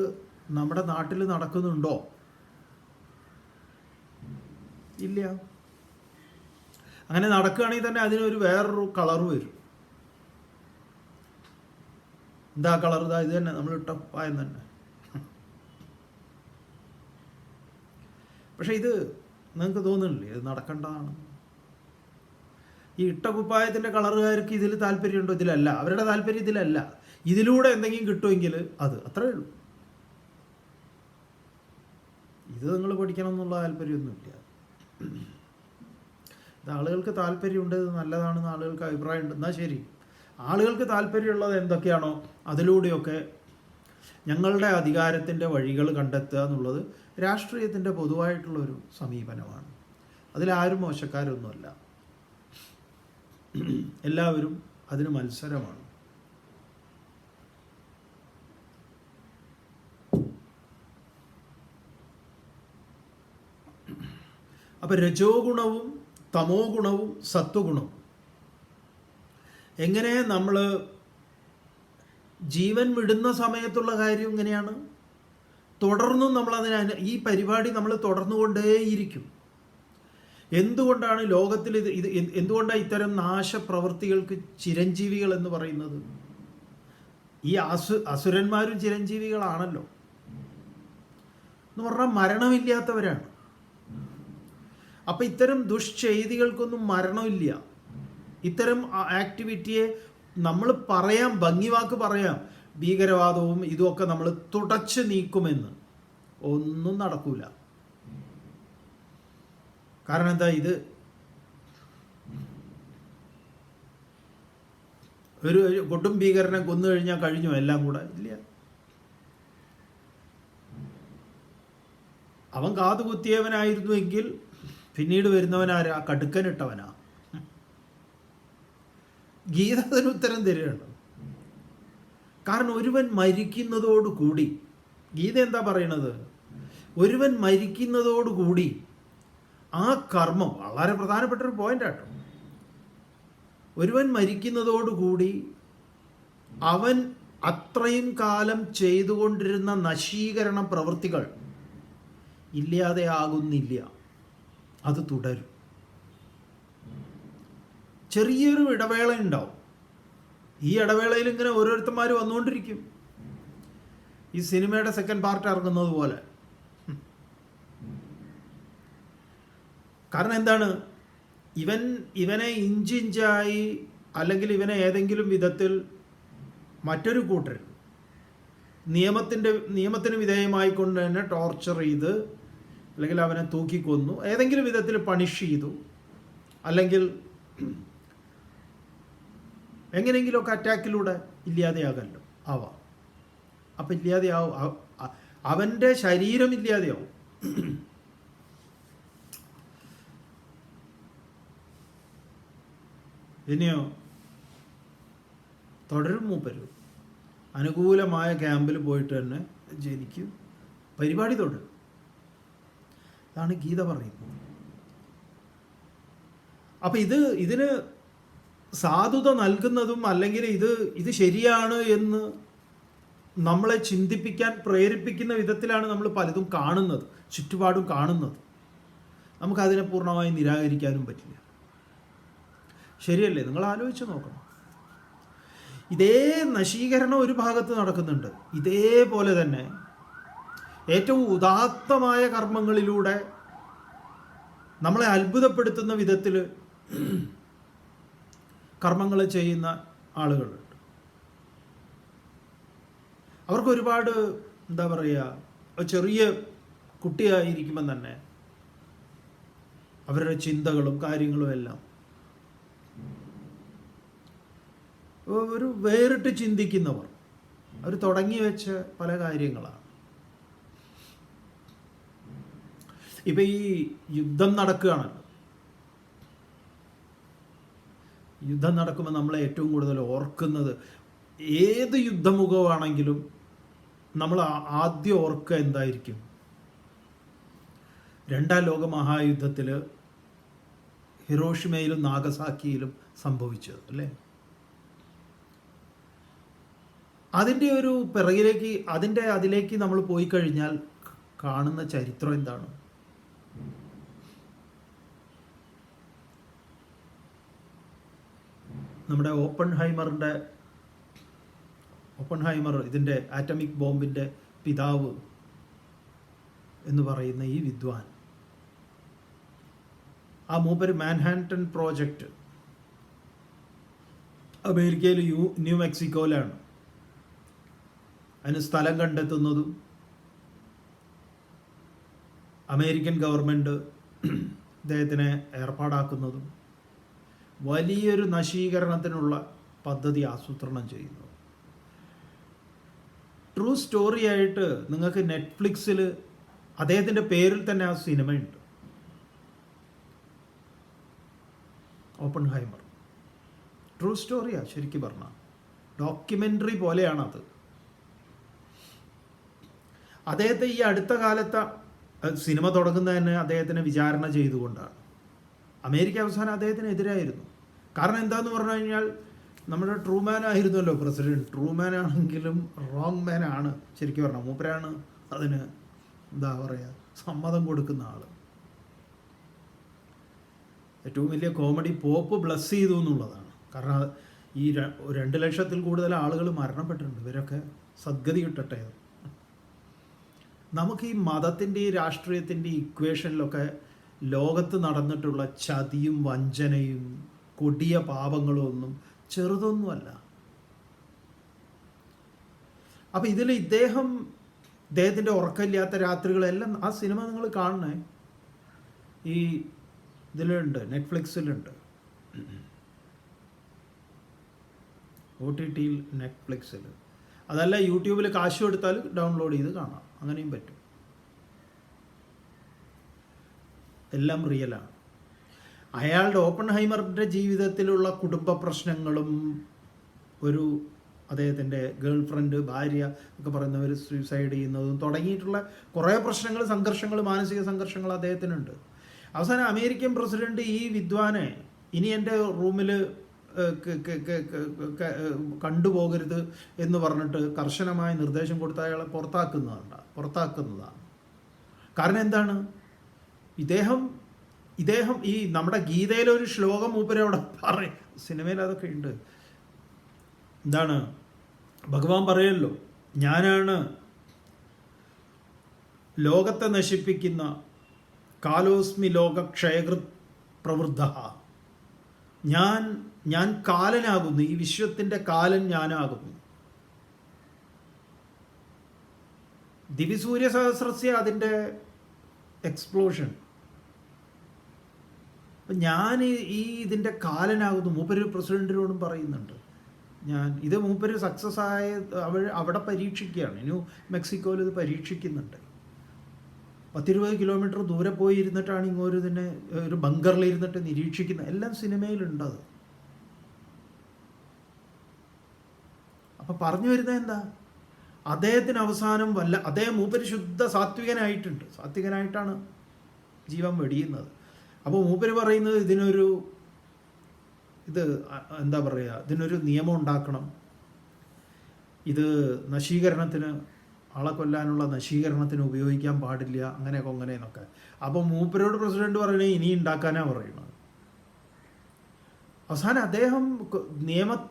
നമ്മുടെ നാട്ടിൽ നടക്കുന്നുണ്ടോ? ഇല്ല. അങ്ങനെ നടക്കുകയാണെങ്കിൽ തന്നെ അതിനൊരു വേറൊരു കളർ വരും. എന്താ കളർ? ഇതാ ഇത് തന്നെ, നമ്മൾ ഇട്ട പായം തന്നെ. പക്ഷെ ഇത് നിങ്ങൾക്ക് തോന്നുന്നില്ലേ ഇത് നടക്കേണ്ടതാണ്? ഈ ഇട്ട കുപ്പായത്തിൻ്റെ കളറുകാർക്ക് ഇതിൽ താല്പര്യമുണ്ടോ? ഇതിലല്ല. അവരുടെ താല്പര്യം ഇതിലല്ല. ഇതിലൂടെ എന്തെങ്കിലും കിട്ടുമെങ്കിൽ അത് അത്രേ ഉള്ളൂ. ഇത് നിങ്ങൾ പഠിക്കണം എന്നുള്ള താല്പര്യമൊന്നുമില്ല. ഇത് ആളുകൾക്ക് താല്പര്യമുണ്ട്, ഇത് നല്ലതാണെന്ന് ആളുകൾക്ക് അഭിപ്രായമുണ്ട്, എന്നാൽ ശരി. ആളുകൾക്ക് താല്പര്യമുള്ളത് എന്തൊക്കെയാണോ അതിലൂടെയൊക്കെ ഞങ്ങളുടെ അധികാരത്തിൻ്റെ വഴികൾ കണ്ടെത്തുക എന്നുള്ളത് രാഷ്ട്രീയത്തിൻ്റെ പൊതുവായിട്ടുള്ളൊരു സമീപനമാണ്. അതിലാരും മോശക്കാരൊന്നുമല്ല. എല്ലാവരും അതിന് മത്സരമാണ്. അപ്പം രജോ ഗുണവും തമോ ഗുണവും സത്വഗുണവും എങ്ങനെ നമ്മൾ ജീവൻ വിടുന്ന സമയത്തുള്ള കാര്യം ഇങ്ങനെയാണ്. തുടർന്നും നമ്മളതിന് ഈ പരിപാടി നമ്മൾ തുടർന്നുകൊണ്ടേയിരിക്കും. എന്തുകൊണ്ടാണ് ലോകത്തിൽ ഇത് എന്തുകൊണ്ടാണ് ഇത്തരം നാശപ്രവൃത്തികൾക്ക് ചിരഞ്ജീവികൾ എന്ന് പറയുന്നത്? ഈ അസുരന്മാരും ചിരഞ്ജീവികളാണല്ലോ. എന്ന് പറഞ്ഞാൽ മരണമില്ലാത്തവരാണ്. അപ്പം ഇത്തരം ദുഷ്ചെയ്തികൾക്കൊന്നും മരണമില്ല. ഇത്തരം ആക്ടിവിറ്റിയെ നമ്മൾ പറയാം, ഭംഗിവാക്ക് പറയാം, ഭീകരവാദവും ഇതുമൊക്കെ നമ്മൾ തുടച്ച് നീക്കുമെന്ന്. ഒന്നും നടക്കൂല. കാരണം എന്താ? ഇത് ഒരു കൊടും ഭീകരനെ കൊന്നു കഴിഞ്ഞാൽ കഴിഞ്ഞു എല്ലാം കൂടെ? ഇല്ല. അവൻ കാതുകുത്തിയവനായിരുന്നുവെങ്കിൽ പിന്നീട് വരുന്നവനാരാ? കടുക്കനിട്ടവനാ. ഗീത അതിന് ഉത്തരം തരികയാണ്. കാരണം ഒരുവൻ മരിക്കുന്നതോടുകൂടി, ഗീത എന്താ പറയണത്? ഒരുവൻ മരിക്കുന്നതോടുകൂടി ആ കർമ്മം, വളരെ പ്രധാനപ്പെട്ടൊരു പോയിൻ്റാട്ടോ, ഒരുവൻ മരിക്കുന്നതോടുകൂടി അവൻ അത്രയും കാലം ചെയ്തുകൊണ്ടിരുന്ന നശീകരണ പ്രവൃത്തികൾ ഇല്ലാതെയാകുന്നില്ല, അത് തുടരും. ചെറിയൊരു ഇടവേള ഉണ്ടാവും. ഈ ഇടവേളയിൽ ഇങ്ങനെ ഓരോരുത്തന്മാർ വന്നുകൊണ്ടിരിക്കും. ഈ സിനിമയുടെ സെക്കൻഡ് പാർട്ട് ഇറങ്ങുന്നത് പോലെ. കാരണം എന്താണ്? ഇവനെ ഇഞ്ചിഞ്ചായി, അല്ലെങ്കിൽ ഇവനെ ഏതെങ്കിലും വിധത്തിൽ മറ്റൊരു കൂട്ടർ നിയമത്തിന് വിധേയമായിക്കൊണ്ട് തന്നെ ടോർച്ചർ ചെയ്ത്, അല്ലെങ്കിൽ അവനെ തൂക്കിക്കൊന്നു, ഏതെങ്കിലും വിധത്തിൽ പണിഷ് ചെയ്തു, അല്ലെങ്കിൽ എങ്ങനെയെങ്കിലുമൊക്കെ അറ്റാക്കിലൂടെ ഇല്ലാതെയാകല്ലോ ആവാം. അപ്പം ഇല്ലാതെയാവും, അവൻ്റെ ശരീരം ഇല്ലാതെയാവും. ഇനിയോ തുടരും. മൂപ്പര് അനുകൂലമായ ക്യാമ്പിൽ പോയിട്ട് തന്നെ ജനിക്കും, പരിപാടി തുടരും. അതാണ് ഗീത പറയുന്നത്. അപ്പം ഇതിന് സാധുത നൽകുന്നതും അല്ലെങ്കിൽ ഇത് ശരിയാണ് എന്ന് നമ്മളെ ചിന്തിപ്പിക്കാൻ പ്രേരിപ്പിക്കുന്ന വിധത്തിലാണ് നമ്മൾ പലതും കാണുന്നത്, ചുറ്റുപാടും കാണുന്നത്. നമുക്കതിനെ പൂർണ്ണമായി നിരാകരിക്കാനും പറ്റില്ല. ശരിയല്ലേ? നിങ്ങൾ ആലോചിച്ച് നോക്കണം. ഇതേ നശീകരണം ഒരു ഭാഗത്ത് നടക്കുന്നുണ്ട്. ഇതേപോലെ തന്നെ ഏറ്റവും ഉദാത്തമായ കർമ്മങ്ങളിലൂടെ നമ്മളെ അത്ഭുതപ്പെടുത്തുന്ന വിധത്തിൽ കർമ്മങ്ങൾ ചെയ്യുന്ന ആളുകളുണ്ട്. അവർക്ക് ഒരുപാട് എന്താ പറയുക, ചെറിയ കുട്ടിയായിരിക്കുമ്പം തന്നെ അവരുടെ ചിന്തകളും കാര്യങ്ങളും എല്ലാം ഒരു വേറിട്ട് ചിന്തിക്കുന്നവർ, അവർ തുടങ്ങി വെച്ച പല കാര്യങ്ങളാണ്. ഇപ്പം ഈ യുദ്ധം നടക്കുകയാണല്ലോ. യുദ്ധം നടക്കുമ്പോൾ നമ്മളെ ഏറ്റവും കൂടുതൽ ഓർക്കുന്നത്, ഏത് യുദ്ധമുഖമാണെങ്കിലും നമ്മൾ ആദ്യം ഓർക്കുക എന്തായിരിക്കും? രണ്ടാം ലോക മഹായുദ്ധത്തിൽ ഹിരോഷിമയിലും നാഗസാക്കിയിലും സംഭവിച്ചത് അല്ലേ? അതിൻ്റെ ഒരു പിറകിലേക്ക് അതിലേക്ക് നമ്മൾ പോയി കഴിഞ്ഞാൽ കാണുന്ന ചരിത്രം എന്താണ്? നമ്മുടെ ഓപ്പൺഹൈമർ ഇതിൻ്റെ ആറ്റമിക് ബോംബിൻ്റെ പിതാവ് എന്ന് പറയുന്ന ഈ വിദ്വാൻ, ആ മൂപ്പര് മാൻഹാട്ടൻ പ്രോജക്റ്റ് അമേരിക്കയിൽ ന്യൂ മെക്സിക്കോയിലാണ്. അതിന് സ്ഥലം കണ്ടെത്തുന്നതും അമേരിക്കൻ ഗവൺമെൻറ് ഇദ്ദേഹത്തിനെ ഏർപ്പാടാക്കുന്നതും വലിയൊരു നശീകരണത്തിനുള്ള പദ്ധതി ആസൂത്രണം ചെയ്യുന്നു. ട്രൂ സ്റ്റോറി ആയിട്ട് നിങ്ങൾക്ക് നെറ്റ്ഫ്ലിക്സിൽ അദ്ദേഹത്തിൻ്റെ പേരിൽ തന്നെ ആ സിനിമയുണ്ട്, ഓപ്പൺഹൈമർ. ട്രൂ സ്റ്റോറിയാണ് ശരിക്കും പറഞ്ഞാൽ, ഡോക്യുമെൻ്ററി പോലെയാണത്. അദ്ദേഹത്തെ ഈ അടുത്ത കാലത്ത് സിനിമ തുടങ്ങുന്നത് തന്നെ അദ്ദേഹത്തിനെ വിചാരണ ചെയ്തുകൊണ്ടാണ്. അമേരിക്ക അവസാനം അദ്ദേഹത്തിനെതിരായിരുന്നു. കാരണം എന്താന്ന് പറഞ്ഞു കഴിഞ്ഞാൽ, നമ്മുടെ ട്രൂമാൻ ആയിരുന്നല്ലോ പ്രസിഡന്റ്. ട്രൂമാൻ ആണെങ്കിലും റോങ് മാൻ ആണ് ശരിക്കും പറഞ്ഞാൽ. മൂപ്പരാണ് അതിന് എന്താ പറയുക, സമ്മതം കൊടുക്കുന്ന ആൾ. ഏറ്റവും വലിയ കോമഡി പോപ്പ് ബ്ലസ് ചെയ്തു എന്നുള്ളതാണ്. കാരണം ഈ 2 ലക്ഷത്തിൽ കൂടുതൽ ആളുകൾ മരണപ്പെട്ടിട്ടുണ്ട്. ഇവരൊക്കെ സദ്ഗതി കിട്ടട്ടെ. നമുക്ക് ഈ മതത്തിൻ്റെ ഈ രാഷ്ട്രീയത്തിൻ്റെ ഇക്വേഷനിലൊക്കെ ലോകത്ത് നടന്നിട്ടുള്ള ചതിയും വഞ്ചനയും കൊടിയ പാപങ്ങളും ഒന്നും ചെറുതൊന്നുമല്ല. അപ്പം ഇതിൽ ഇദ്ദേഹത്തിൻ്റെ ഉറക്കമില്ലാത്ത രാത്രികളെല്ലാം ആ സിനിമ നിങ്ങൾ കാണണേ. ഈ ഇതിലുണ്ട്, നെറ്റ്ഫ്ലിക്സിലുണ്ട്, OTTയിൽ നെറ്റ്ഫ്ലിക്സിൽ. അതല്ല യൂട്യൂബിൽ കാശ് കൊടുത്താൽ ഡൗൺലോഡ് ചെയ്ത് കാണാം, അങ്ങനെയും പറ്റും. എല്ലാം റിയലാണ്. അയാളുടെ ഓപ്പൺഹൈമറിൻ്റെ ജീവിതത്തിലുള്ള കുടുംബ പ്രശ്നങ്ങളും അദ്ദേഹത്തിൻ്റെ ഗേൾ ഫ്രണ്ട്, ഭാര്യ ഒക്കെ പറയുന്നവർ സൂയിസൈഡ് ചെയ്യുന്നതും തുടങ്ങിയിട്ടുള്ള കുറേ പ്രശ്നങ്ങൾ, സംഘർഷങ്ങൾ, മാനസിക സംഘർഷങ്ങൾ അദ്ദേഹത്തിനുണ്ട്. അവസാനം അമേരിക്കൻ പ്രസിഡന്റ് ഈ വിദ്വാനെ ഇനി എൻ്റെ റൂമിൽ കണ്ടുപോകരുത് എന്ന് പറഞ്ഞിട്ട് കർശനമായ നിർദ്ദേശം കൊടുത്ത അയാളെ പുറത്താക്കുന്നതാണ്. കാരണം എന്താണ്? ഇദ്ദേഹം ഈ നമ്മുടെ ഗീതയിലൊരു ശ്ലോകം മൂപ്പരവിടെ പറയും, സിനിമയിൽ അതൊക്കെ ഉണ്ട്. എന്താണ്? ഭഗവാൻ പറയല്ലോ, ഞാനാണ് ലോകത്തെ നശിപ്പിക്കുന്ന കാലോസ്മി ലോകക്ഷയകൃത് പ്രവൃദ്ധ. ഞാൻ കാലനാകുന്നു, ഈ വിശ്വത്തിൻ്റെ കാലൻ ഞാനാകുന്നു. ദിവിസൂര്യ സഹസ്രസ്യ അതിൻ്റെ എക്സ്പ്ലോഷൻ. ഞാൻ ഇതിൻ്റെ കാലനാകുന്നു. മൂപ്പര് പ്രസിഡന്റിനോടും പറയുന്നുണ്ട്, ഇത് മൂപ്പര് സക്സസ് ആയ അവിടെ പരീക്ഷിക്കുകയാണ്. ന്യൂ മെക്സിക്കോയിൽ ഇത് പരീക്ഷിക്കുന്നുണ്ട്. 10-20 കിലോമീറ്റർ ദൂരെ പോയി ഇരുന്നിട്ടാണ് ഇങ്ങോട്ട് ഇതിനെ ഒരു ബങ്കറിൽ ഇരുന്നിട്ട് നിരീക്ഷിക്കുന്നത്. എല്ലാം സിനിമയിലുണ്ടത്. അപ്പം പറഞ്ഞു വരുന്നത് എന്താ? അദ്ദേഹത്തിന് അവസാനം അദ്ദേഹം മൂപ്പര് ശുദ്ധ സാത്വികനായിട്ടാണ് ജീവൻ വെടിയുന്നത്. അപ്പോൾ മൂപ്പര് പറയുന്നത് എന്താ പറയുക, ഇതിനൊരു നിയമം ഉണ്ടാക്കണം, ഇത് നശീകരണത്തിന്, ആളെ കൊല്ലാനുള്ള നശീകരണത്തിന് ഉപയോഗിക്കാൻ പാടില്ല, അങ്ങനെയൊക്കെ. അപ്പോൾ മൂപ്പരോട് പ്രസിഡന്റ് പറയുന്നത് ഇനി ഉണ്ടാക്കാനാണ് പറയുന്നത്. അവസാനം അദ്ദേഹം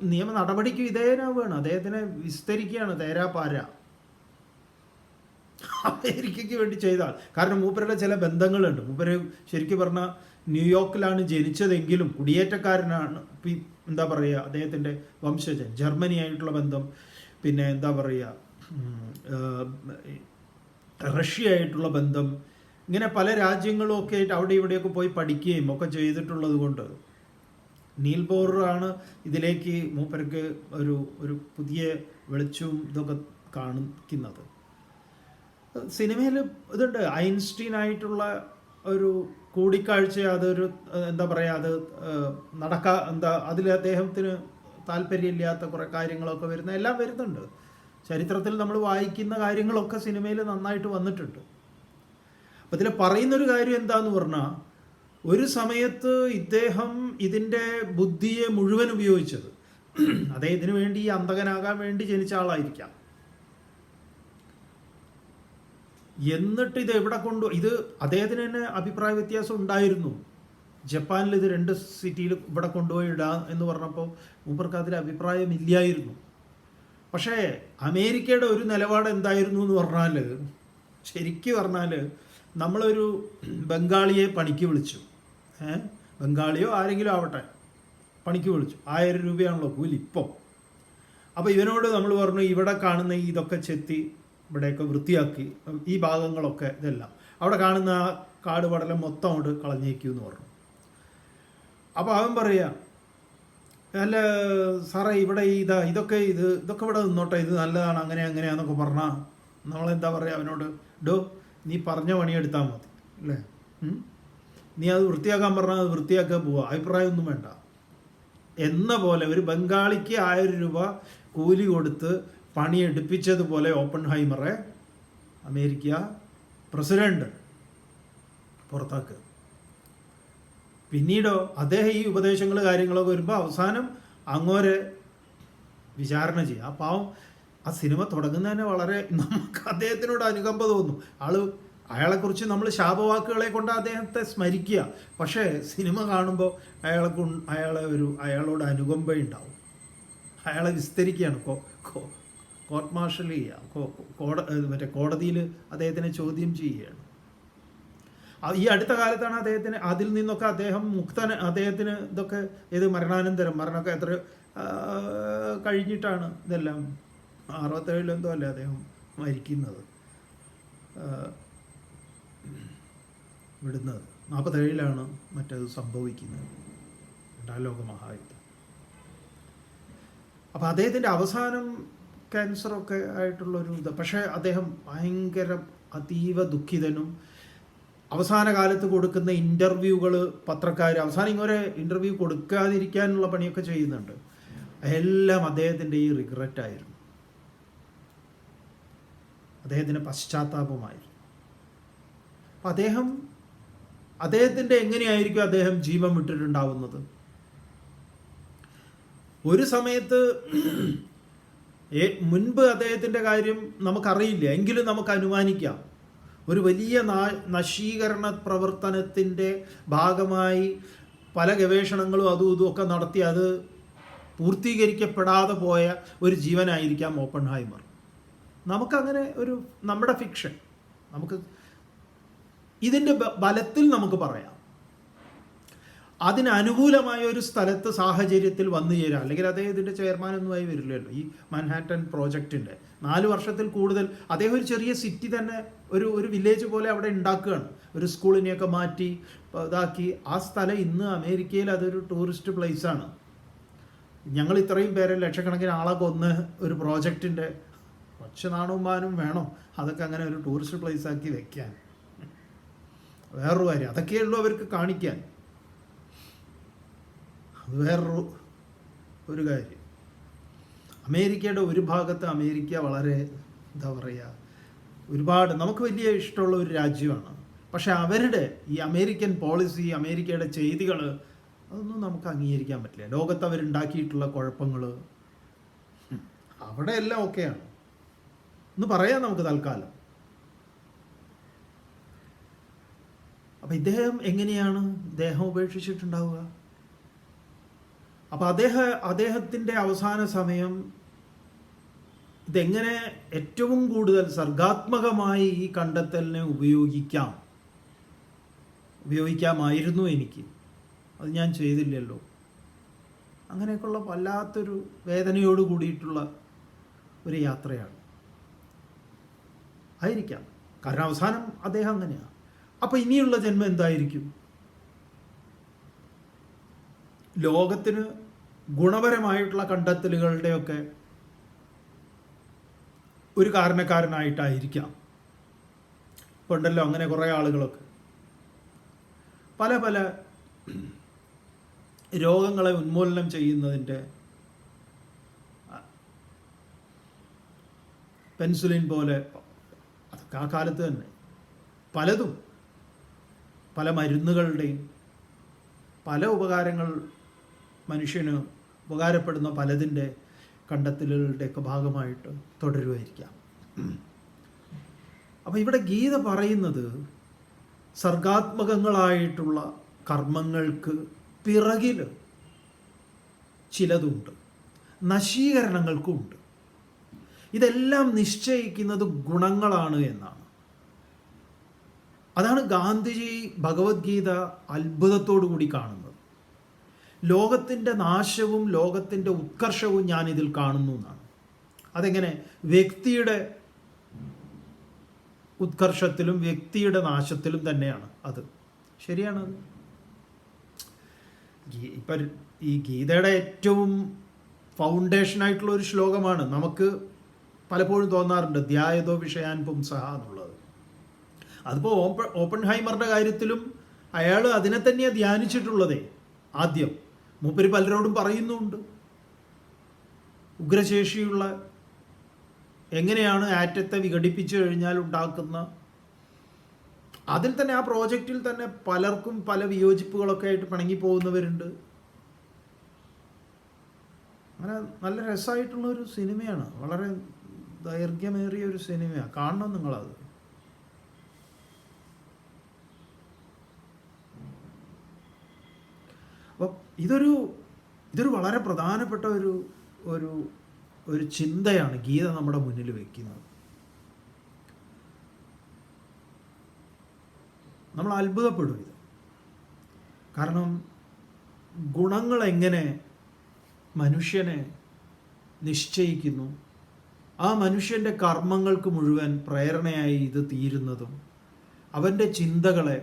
നിയമ നടപടിക്ക് വിധേയനാവുകയാണ്. അദ്ദേഹത്തിനെ വിസ്തരിക്കുകയാണ് തേരാപാര അമേരിക്കയ്ക്ക് വേണ്ടി ചെയ്താൽ. കാരണം മൂപ്പരുടെ ചില ബന്ധങ്ങളുണ്ട്. മൂപ്പര് ശരിക്കും പറഞ്ഞാൽ ന്യൂയോർക്കിലാണ് ജനിച്ചതെങ്കിലും കുടിയേറ്റക്കാരനാണ്. എന്താ പറയുക, അദ്ദേഹത്തിൻ്റെ വംശജൻ, ജർമ്മനി ആയിട്ടുള്ള ബന്ധം, പിന്നെ എന്താ പറയുക റഷ്യ ആയിട്ടുള്ള ബന്ധം, ഇങ്ങനെ പല രാജ്യങ്ങളും ഒക്കെ ആയിട്ട് അവിടെ ഇവിടെയൊക്കെ പോയി പഠിക്കുകയും ഒക്കെ ചെയ്തിട്ടുള്ളത് കൊണ്ട് നീൽ ബോറാണ് ഇതിലേക്ക് മൂപ്പർക്ക് ഒരു പുതിയ വെളിച്ചവും ഇതൊക്കെ കാണിക്കുന്നത്. സിനിമയിൽ ഇതുണ്ട്, ഐൻസ്റ്റീൻ ആയിട്ടുള്ള ഒരു കൂടിക്കാഴ്ച, അതൊരു എന്താ പറയുക, അത് അതിൽ അദ്ദേഹത്തിന് താല്പര്യമില്ലാത്ത കുറേ കാര്യങ്ങളൊക്കെ എല്ലാം വരുന്നുണ്ട്. ചരിത്രത്തിൽ നമ്മൾ വായിക്കുന്ന കാര്യങ്ങളൊക്കെ സിനിമയിൽ നന്നായിട്ട് വന്നിട്ടുണ്ട്. അപ്പം ഇതിൽ പറയുന്നൊരു കാര്യം എന്താന്ന് പറഞ്ഞാൽ, ഒരു സമയത്ത് ഇദ്ദേഹം ഇതിൻ്റെ ബുദ്ധിയെ മുഴുവൻ ഉപയോഗിച്ചത് അദ്ദേഹത്തിന് വേണ്ടി അന്തകനാകാൻ വേണ്ടി ജനിച്ച ആളായിരിക്കാം. എന്നിട്ട് ഇത് എവിടെ ഇത് അദ്ദേഹത്തിന് തന്നെ അഭിപ്രായ വ്യത്യാസം ഉണ്ടായിരുന്നു. ജപ്പാനിൽ ഇത് 2 സിറ്റിയിൽ ഇവിടെ കൊണ്ടുപോയി ഇടാം എന്ന് പറഞ്ഞപ്പോൾ മൂപ്പർക്ക് അതിൽ അഭിപ്രായമില്ലായിരുന്നു. പക്ഷേ അമേരിക്കയുടെ ഒരു നിലപാട് എന്തായിരുന്നു എന്ന് പറഞ്ഞാൽ, ശരിക്കും പറഞ്ഞാൽ നമ്മളൊരു ബംഗാളിയെ പണിക്ക് വിളിച്ചു, ബംഗാളിയോ ആരെങ്കിലും ആവട്ടെ, പണിക്ക് വിളിച്ചു. 1000 രൂപയാണല്ലോ കൂലി ഇപ്പം. അപ്പോൾ ഇവനോട് നമ്മൾ പറഞ്ഞു, ഇവിടെ കാണുന്ന ഇതൊക്കെ ചെത്തി ഇവിടെയൊക്കെ വൃത്തിയാക്കി, ഈ ഭാഗങ്ങളൊക്കെ ഇതെല്ലാം അവിടെ കാണുന്ന കാട് പടലം മൊത്തം അങ്ങോട്ട് കളഞ്ഞേക്കുമെന്ന് പറഞ്ഞു. അപ്പോൾ അവൻ പറയുക, അല്ല സാറേ, ഇവിടെ ഇതൊക്കെ ഇവിടെ നിന്നോട്ടെ, ഇത് നല്ലതാണ്, അങ്ങനെയാന്നൊക്കെ പറഞ്ഞാൽ നമ്മളെന്താ പറയുക അവനോട്, നീ പറഞ്ഞ പണിയെടുത്താൽ മതി അല്ലേ, നീ അത് വൃത്തിയാക്കാൻ പറഞ്ഞാൽ അത് വൃത്തിയാക്കാൻ പോവുക, അഭിപ്രായമൊന്നും വേണ്ട എന്ന പോലെ ഒരു ബംഗാളിക്ക് 1000 രൂപ കൂലി കൊടുത്ത് പണിയെടുപ്പിച്ചതുപോലെ ഓപ്പൺഹൈമറെ അമേരിക്ക പ്രസിഡന്റ് പുറത്താക്കുക. പിന്നീടോ അദ്ദേഹം ഈ ഉപദേശങ്ങൾ കാര്യങ്ങളൊക്കെ വരുമ്പോൾ അവസാനം അങ്ങോരെ വിചാരണ ചെയ്യുക. ആ പാവം ആ സിനിമ തുടങ്ങുന്നതന്നെ വളരെ നമുക്ക് അദ്ദേഹത്തിനോട് അനുകമ്പ തോന്നും. അയാളെക്കുറിച്ച് നമ്മൾ ശാപവാക്കുകളെ കൊണ്ട് അദ്ദേഹത്തെ സ്മരിക്കുക, പക്ഷേ സിനിമ കാണുമ്പോൾ അയാളോട് അനുകമ്പ ഉണ്ടാവും. അയാളെ വിസ്തരിക്കുകയാണ്, കോർട്ട് മാർഷൽ ചെയ്യുക, കോടതിയിൽ അദ്ദേഹത്തിനെ ചോദ്യം ചെയ്യുകയാണ്. ഈ അടുത്ത കാലത്താണ് അതിൽ നിന്നൊക്കെ അദ്ദേഹം അദ്ദേഹത്തിന് ഇതൊക്കെ മരണമൊക്കെ എത്ര കഴിഞ്ഞിട്ടാണ് ഇതെല്ലാം 67 എന്തോ അല്ലേ അദ്ദേഹം മരിക്കുന്നത്, വിടുന്നത്. 47 മറ്റത് സംഭവിക്കുന്നത്, 2ാം ലോക മഹായുദ്ധം. അപ്പം അദ്ദേഹത്തിൻ്റെ അവസാനം ക്യാൻസറൊക്കെ ആയിട്ടുള്ളൊരു പക്ഷേ അദ്ദേഹം ഭയങ്കര അതീവ ദുഃഖിതനും. അവസാന കാലത്ത് കൊടുക്കുന്ന ഇൻ്റർവ്യൂകൾ പത്രക്കാർ അവസാനം ഇങ്ങനെ ഇൻ്റർവ്യൂ കൊടുക്കാതിരിക്കാനുള്ള പണിയൊക്കെ ചെയ്യുന്നുണ്ട്. എല്ലാം അദ്ദേഹത്തിൻ്റെ ഈ റിഗ്രറ്റായിരുന്നു, അദ്ദേഹത്തിൻ്റെ പശ്ചാത്താപമായിരുന്നു. അപ്പം അദ്ദേഹത്തിൻ്റെ എങ്ങനെയായിരിക്കും അദ്ദേഹം ജീവൻ വിട്ടിട്ടുണ്ടാവുന്നത്? ഒരു സമയത്ത് മുൻപ് അദ്ദേഹത്തിൻ്റെ കാര്യം നമുക്കറിയില്ല, എങ്കിലും നമുക്ക് അനുമാനിക്കാം. ഒരു വലിയ നശീകരണ പ്രവർത്തനത്തിൻ്റെ ഭാഗമായി പല ഗവേഷണങ്ങളും അതും ഒക്കെ നടത്തി അത് പൂർത്തീകരിക്കപ്പെടാതെ പോയ ഒരു ജീവനായിരിക്കാം ഓപ്പൺഹൈമർ. നമുക്കങ്ങനെ നമ്മുടെ ഫിക്ഷൻ നമുക്ക് ഇതിൻ്റെ ബലത്തിൽ നമുക്ക് പറയാം. അതിനനുകൂലമായ ഒരു സ്ഥലത്ത് സാഹചര്യത്തിൽ വന്നു ചേരാം, അല്ലെങ്കിൽ അദ്ദേഹത്തിൻ്റെ ചെയർമാനൊന്നുമായി വരില്ലല്ലോ ഈ മൻഹാറ്റൻ പ്രോജക്റ്റിൻ്റെ. 4 വർഷത്തിൽ കൂടുതൽ അദ്ദേഹം ഒരു ചെറിയ സിറ്റി തന്നെ ഒരു വില്ലേജ് പോലെ അവിടെ ഉണ്ടാക്കുകയാണ്. ഒരു സ്കൂളിനെയൊക്കെ മാറ്റി ഇതാക്കി. ആ സ്ഥലം ഇന്ന് അമേരിക്കയിൽ അതൊരു ടൂറിസ്റ്റ് പ്ലേസാണ്. ഞങ്ങൾ ഇത്രയും പേരെ ലക്ഷക്കണക്കിന് ആളെ കൊന്ന് ഒരു പ്രോജക്റ്റിൻ്റെ കുറച്ച് നാണവും മാനും വേണം അതൊക്കെ അങ്ങനെ ഒരു ടൂറിസ്റ്റ് പ്ലേസാക്കി വെക്കാൻ. വേറൊരു കാര്യം, അതൊക്കെയുള്ളൂ അവർക്ക് കാണിക്കാൻ. അത് വേറൊരു കാര്യം. അമേരിക്കയുടെ ഒരു ഭാഗത്ത് അമേരിക്ക വളരെ എന്താ പറയുക, ഒരുപാട് നമുക്ക് വലിയ ഇഷ്ടമുള്ള ഒരു രാജ്യമാണ്. പക്ഷെ അവരുടെ ഈ അമേരിക്കൻ പോളിസി, അമേരിക്കയുടെ ചെയ്തികൾ, അതൊന്നും നമുക്ക് അംഗീകരിക്കാൻ പറ്റില്ല. ലോകത്ത് അവരുണ്ടാക്കിയിട്ടുള്ള കുഴപ്പങ്ങൾ അവിടെ എല്ലാം ഓക്കെയാണ് എന്ന് പറയാം നമുക്ക് തൽക്കാലം. അപ്പം ഇദ്ദേഹം എങ്ങനെയാണ് ദേഹം ഉപേക്ഷിച്ചിട്ടുണ്ടാവുക? അപ്പം അദ്ദേഹത്തിൻ്റെ അവസാന സമയം ഇതെങ്ങനെ ഏറ്റവും കൂടുതൽ സർഗാത്മകമായി ഈ കണ്ടെത്തലിനെ ഉപയോഗിക്കാമായിരുന്നു എനിക്ക്, അത് ഞാൻ ചെയ്തില്ലല്ലോ, അങ്ങനെയൊക്കെയുള്ള വല്ലാത്തൊരു വേദനയോട് കൂടിയിട്ടുള്ള ഒരു യാത്രയാണ് ആയിരിക്കാം. കാരണം അവസാനം അദ്ദേഹം അങ്ങനെയാണ്. അപ്പം ഇനിയുള്ള ജന്മം എന്തായിരിക്കും? ലോകത്തിന് ഗുണപരമായിട്ടുള്ള കണ്ടെത്തലുകളുടെയൊക്കെ ഒരു കാരണക്കാരനായിട്ടായിരിക്കാം. ഇപ്പോൾ ഉണ്ടല്ലോ അങ്ങനെ കുറേ ആളുകളൊക്കെ പല പല രോഗങ്ങളെ ഉന്മൂലനം ചെയ്യുന്നതിൻ്റെ പെൻസുലിൻ പോലെ, അതൊക്കെ ആ കാലത്ത് തന്നെ പലതും, പല മരുന്നുകളുടെയും പല ഉപകാരങ്ങൾ, മനുഷ്യന് ഉപകാരപ്പെടുന്ന പലതിൻ്റെ കണ്ടെത്തലുകളുടെയൊക്കെ ഭാഗമായിട്ട് തുടരുമായിരിക്കാം. അപ്പം ഇവിടെ ഗീത പറയുന്നത് സർഗാത്മകങ്ങളായിട്ടുള്ള കർമ്മങ്ങൾക്ക് പിറകിൽ ചിലതുണ്ട്, നശീകരണങ്ങൾക്കുമുണ്ട്. ഇതെല്ലാം നിശ്ചയിക്കുന്നത് ഗുണങ്ങളാണ് എന്നാണ്. അതാണ് ഗാന്ധിജി ഭഗവത്ഗീത അത്ഭുതത്തോടു കൂടി കാണുന്നത്. ലോകത്തിൻ്റെ നാശവും ലോകത്തിൻ്റെ ഉത്കർഷവും ഞാനിതിൽ കാണുന്നു എന്നാണ്. അതെങ്ങനെ? വ്യക്തിയുടെ ഉത്കർഷത്തിലും വ്യക്തിയുടെ നാശത്തിലും തന്നെയാണ് അത്. ശരിയാണത്. ഇപ്പം ഈ ഗീതയുടെ ഏറ്റവും ഫൗണ്ടേഷനായിട്ടുള്ള ഒരു ശ്ലോകമാണ്. നമുക്ക് പലപ്പോഴും തോന്നാറുണ്ട് ധ്യായതോ വിഷയാൻ പുംസഹ എന്നുള്ളത്. അതിപ്പോൾ ഓപ്പൺഹൈമറുടെ കാര്യത്തിലും അയാൾ അതിനെ തന്നെയാണ് ധ്യാനിച്ചിട്ടുള്ളതേ. ആദ്യം മൂപ്പര് പലരോടും പറയുന്നുണ്ട് ഉഗ്രശേഷിയുള്ള എങ്ങനെയാണ് ആറ്റത്തെ വിഘടിപ്പിച്ചു കഴിഞ്ഞാൽ ഉണ്ടാക്കുന്ന, അതിൽ തന്നെ ആ പ്രോജക്റ്റിൽ തന്നെ പലർക്കും പല വിയോജിപ്പുകളൊക്കെ ആയിട്ട് പിണങ്ങി പോകുന്നവരുണ്ട്. അങ്ങനെ നല്ല രസമായിട്ടുള്ളൊരു സിനിമയാണ്, വളരെ ദൈർഘ്യമേറിയ ഒരു സിനിമയാണ്, കാണണം നിങ്ങളത്. അപ്പം ഇതൊരു വളരെ പ്രധാനപ്പെട്ട ഒരു ചിന്തയാണ് ഗീത നമ്മുടെ മുന്നിൽ വയ്ക്കുന്നത്. നമ്മൾ അത്ഭുതപ്പെടും ഇത്. കാരണം ഗുണങ്ങൾ എങ്ങനെ മനുഷ്യനെ നിശ്ചയിക്കുന്നു, ആ മനുഷ്യൻ്റെ കർമ്മങ്ങൾക്ക് മുഴുവൻ പ്രേരണയായി ഇത് തീരുന്നതും, അവൻ്റെ ചിന്തകളെ,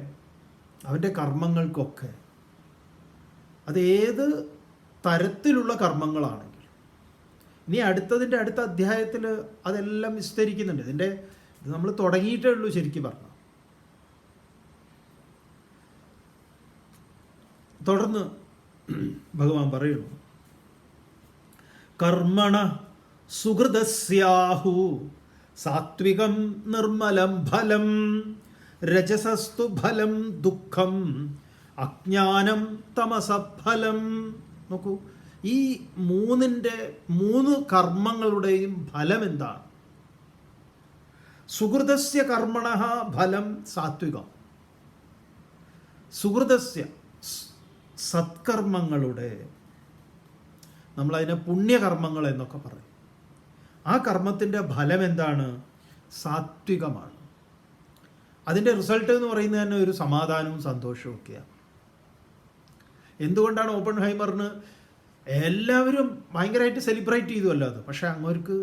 അവൻ്റെ കർമ്മങ്ങൾക്കൊക്കെ, അതേത് തരത്തിലുള്ള കർമ്മങ്ങളാണെങ്കിൽ. ഇനി അടുത്ത അധ്യായത്തിൽ അതെല്ലാം വിസ്തരിക്കുന്നുണ്ട്. ഇത് നമ്മൾ തുടങ്ങിയിട്ടേ ഉള്ളൂ ശരിക്കും പറഞ്ഞു. തുടർന്ന് ഭഗവാൻ പറയുന്നു, കർമ്മണ സുഹൃദസ്യാഹു സാത്വികം നിർമ്മലം ഫലം രജസസ്തു ഫലം ദുഃഖം അജ്ഞാനം തമസഫലം. നോക്കൂ, ഈ മൂന്ന് കർമ്മങ്ങളുടെയും ഫലം എന്താണ്? സുഹൃദസ്യ കർമ്മണ ഫലം സാത്വികം. സുഹൃദസ്യ സത്കർമ്മങ്ങളുടെ, നമ്മളതിനെ പുണ്യകർമ്മങ്ങൾ എന്നൊക്കെ പറയും. ആ കർമ്മത്തിൻ്റെ ഫലം എന്താണ്? സാത്വികമാണ്. അതിൻ്റെ റിസൾട്ട് എന്ന് പറയുന്നത് തന്നെ ഒരു സമാധാനവും സന്തോഷവും ഒക്കെയാണ്. എന്തുകൊണ്ടാണ് ഓപ്പൺഹൈമറിന് എല്ലാവരും ഭയങ്കരമായിട്ട് സെലിബ്രേറ്റ് ചെയ്തുവല്ലോ അത്, പക്ഷെ അങ്ങോർക്ക്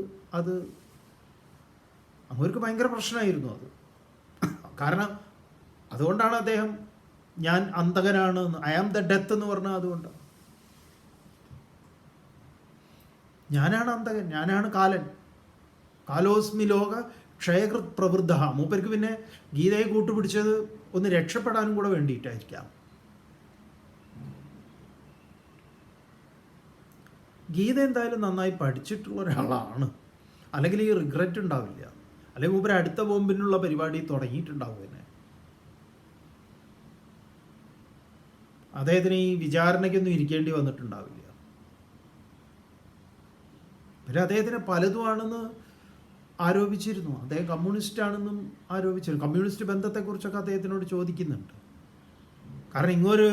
ഭയങ്കര പ്രശ്നമായിരുന്നു അത്. കാരണം അതുകൊണ്ടാണ് അദ്ദേഹം ഞാൻ അന്തകനാണ്, ഐ ആം ദ ഡെത്ത് എന്ന് പറഞ്ഞാൽ അതുകൊണ്ടാണ്. ഞാനാണ് അന്തകൻ, ഞാനാണ് കാലൻ, കാലോസ്മി ലോക ക്ഷയകൃത് പ്രവൃദ്ധ. മൂപ്പർക്ക് പിന്നെ ഗീതയെ കൂട്ടുപിടിച്ചത് ഒന്ന് രക്ഷപ്പെടാനും കൂടെ വേണ്ടിയിട്ടായിരിക്കാം. ഗീത എന്തായാലും നന്നായി പഠിച്ചിട്ടുള്ള ഒരാളാണ്, അല്ലെങ്കിൽ ഈ റിഗ്രറ്റ് ഉണ്ടാവില്ല, അല്ലെങ്കിൽ മൂപ്പര് അടുത്ത ബോംബിനുള്ള പരിപാടി തുടങ്ങിയിട്ടുണ്ടാവും തന്നെ. അദ്ദേഹത്തിന് ഈ വിചാരണയ്ക്കൊന്നും ഇരിക്കേണ്ടി വന്നിട്ടുണ്ടാവില്ല. പിന്നെ അദ്ദേഹത്തിന് പലതുമാണെന്ന് ആരോപിച്ചിരുന്നു. അദ്ദേഹം കമ്മ്യൂണിസ്റ്റ് ആണെന്നും ആരോപിച്ചിരുന്നു. കമ്മ്യൂണിസ്റ്റ് ബന്ധത്തെക്കുറിച്ചൊക്കെ അദ്ദേഹത്തിനോട് ചോദിക്കുന്നുണ്ട്. കാരണം ഇങ്ങൊരു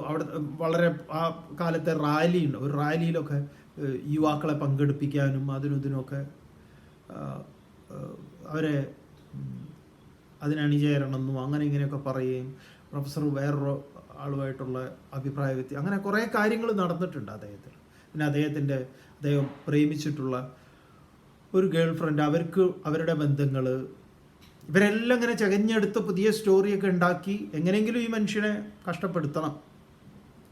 അവിടെ വളരെ ആ കാലത്തെ റാലിയുണ്ട്. ഒരു റാലിയിലൊക്കെ യുവാക്കളെ പങ്കെടുപ്പിക്കാനും അതിനും ഇതിനൊക്കെ അവരെ അതിനണിചേരണമെന്നും അങ്ങനെ ഇങ്ങനെയൊക്കെ പറയുകയും പ്രൊഫസർ വേറൊരു ആളുമായിട്ടുള്ള അഭിപ്രായ വ്യത്യാസം, അങ്ങനെ കുറേ കാര്യങ്ങൾ നടന്നിട്ടുണ്ട് അദ്ദേഹത്തിന്. പിന്നെ അദ്ദേഹം പ്രേമിച്ചിട്ടുള്ള ഒരു ഗേൾ ഫ്രണ്ട്, അവരുടെ ബന്ധങ്ങൾ, ഇവരെല്ലാം ഇങ്ങനെ ചകഞ്ഞെടുത്ത് പുതിയ സ്റ്റോറിയൊക്കെ ഉണ്ടാക്കി എങ്ങനെയെങ്കിലും ഈ മനുഷ്യനെ കഷ്ടപ്പെടുത്തണം.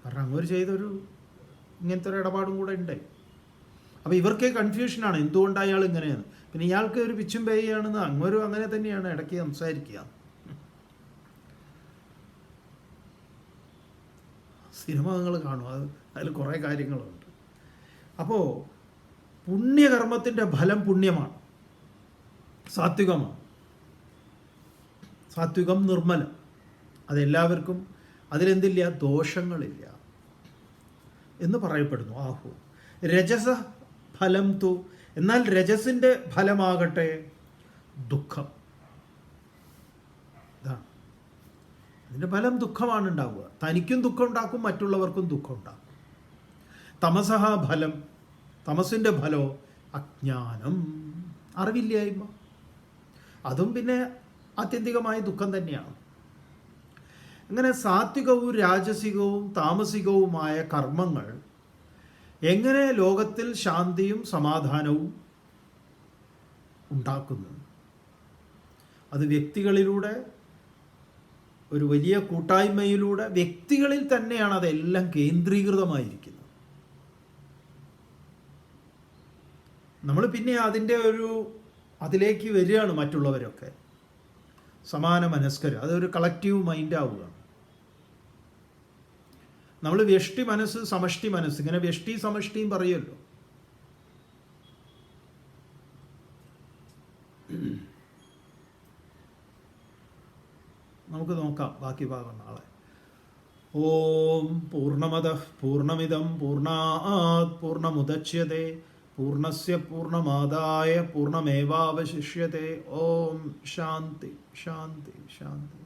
കാരണം അങ്ങോട്ട് ചെയ്തൊരു ഇങ്ങനത്തെ ഒരു ഇടപാടും കൂടെ ഉണ്ട്. അപ്പോൾ ഇവർക്ക് കൺഫ്യൂഷനാണ് എന്തുകൊണ്ട് അയാൾ ഇങ്ങനെയാണ്. പിന്നെ ഇയാൾക്ക് ഒരു പിച്ചും പേയാണെന്ന് അങ്ങനെ തന്നെയാണ് ഇടയ്ക്ക് സംസാരിക്കുക. സിനിമ നിങ്ങൾ കാണും, അതിൽ കുറേ കാര്യങ്ങളുണ്ട്. അപ്പോൾ പുണ്യകർമ്മത്തിൻ്റെ ഫലം പുണ്യമാണ്, സാത്വികമാണ്. സാത്വികം നിർമ്മലം, അതെല്ലാവർക്കും അതിലെന്തില്ല, ദോഷങ്ങളില്ല എന്ന് പറയപ്പെടുന്നു. ആഹു രജസ ഫലം തു, എന്നാൽ രജസിൻ്റെ ഫലമാകട്ടെ ദുഃഖം. ഇതാണ് അതിൻ്റെ ഫലം, ദുഃഖമാണ് ഉണ്ടാവുക. തനിക്കും ദുഃഖം ഉണ്ടാക്കും, മറ്റുള്ളവർക്കും ദുഃഖം ഉണ്ടാക്കും. തമസഹ ഫലം, തമസിൻ്റെ ഫലോ അജ്ഞാനം, അറിവില്ലായ്മ. അതും പിന്നെ ആത്യന്തികമായ ദുഃഖം തന്നെയാണ്. അങ്ങനെ സാത്വികവും രാജസികവും താമസികവുമായ കർമ്മങ്ങൾ എങ്ങനെ ലോകത്തിൽ ശാന്തിയും സമാധാനവും ഉണ്ടാക്കുന്നു? അത് വ്യക്തികളിലൂടെ, ഒരു വലിയ കൂട്ടായ്മയിലൂടെ, വ്യക്തികളിൽ തന്നെയാണ് അതെല്ലാം കേന്ദ്രീകൃതമായിരിക്കുന്നത്. നമ്മൾ പിന്നെ അതിലേക്ക് വരികയാണ്. മറ്റുള്ളവരൊക്കെ സമാന മനസ്കർ, അതൊരു കളക്റ്റീവ് മൈൻഡ് ആവുകയാണ്. നമ്മൾ വ്യഷ്ടി മനസ്സ്, സമഷ്ടി മനസ്സ്, ഇങ്ങനെ വ്യഷ്ടി സമഷ്ടിയും പറയുമല്ലോ. നമുക്ക് നോക്കാം ബാക്കി ഭാഗം നാളെ. ഓം പൂർണ്ണമദഃ പൂർണ്ണമിദം പൂർണ്ണാത് പൂർണ്ണമുദച്യതേ പൂർണ്ണസ്യ പൂർണ്ണമാദായ പൂർണ്ണമേവാവശിഷ്യത്തെ. ഓം ശാന്തി ശാന്തി ശാന്തി.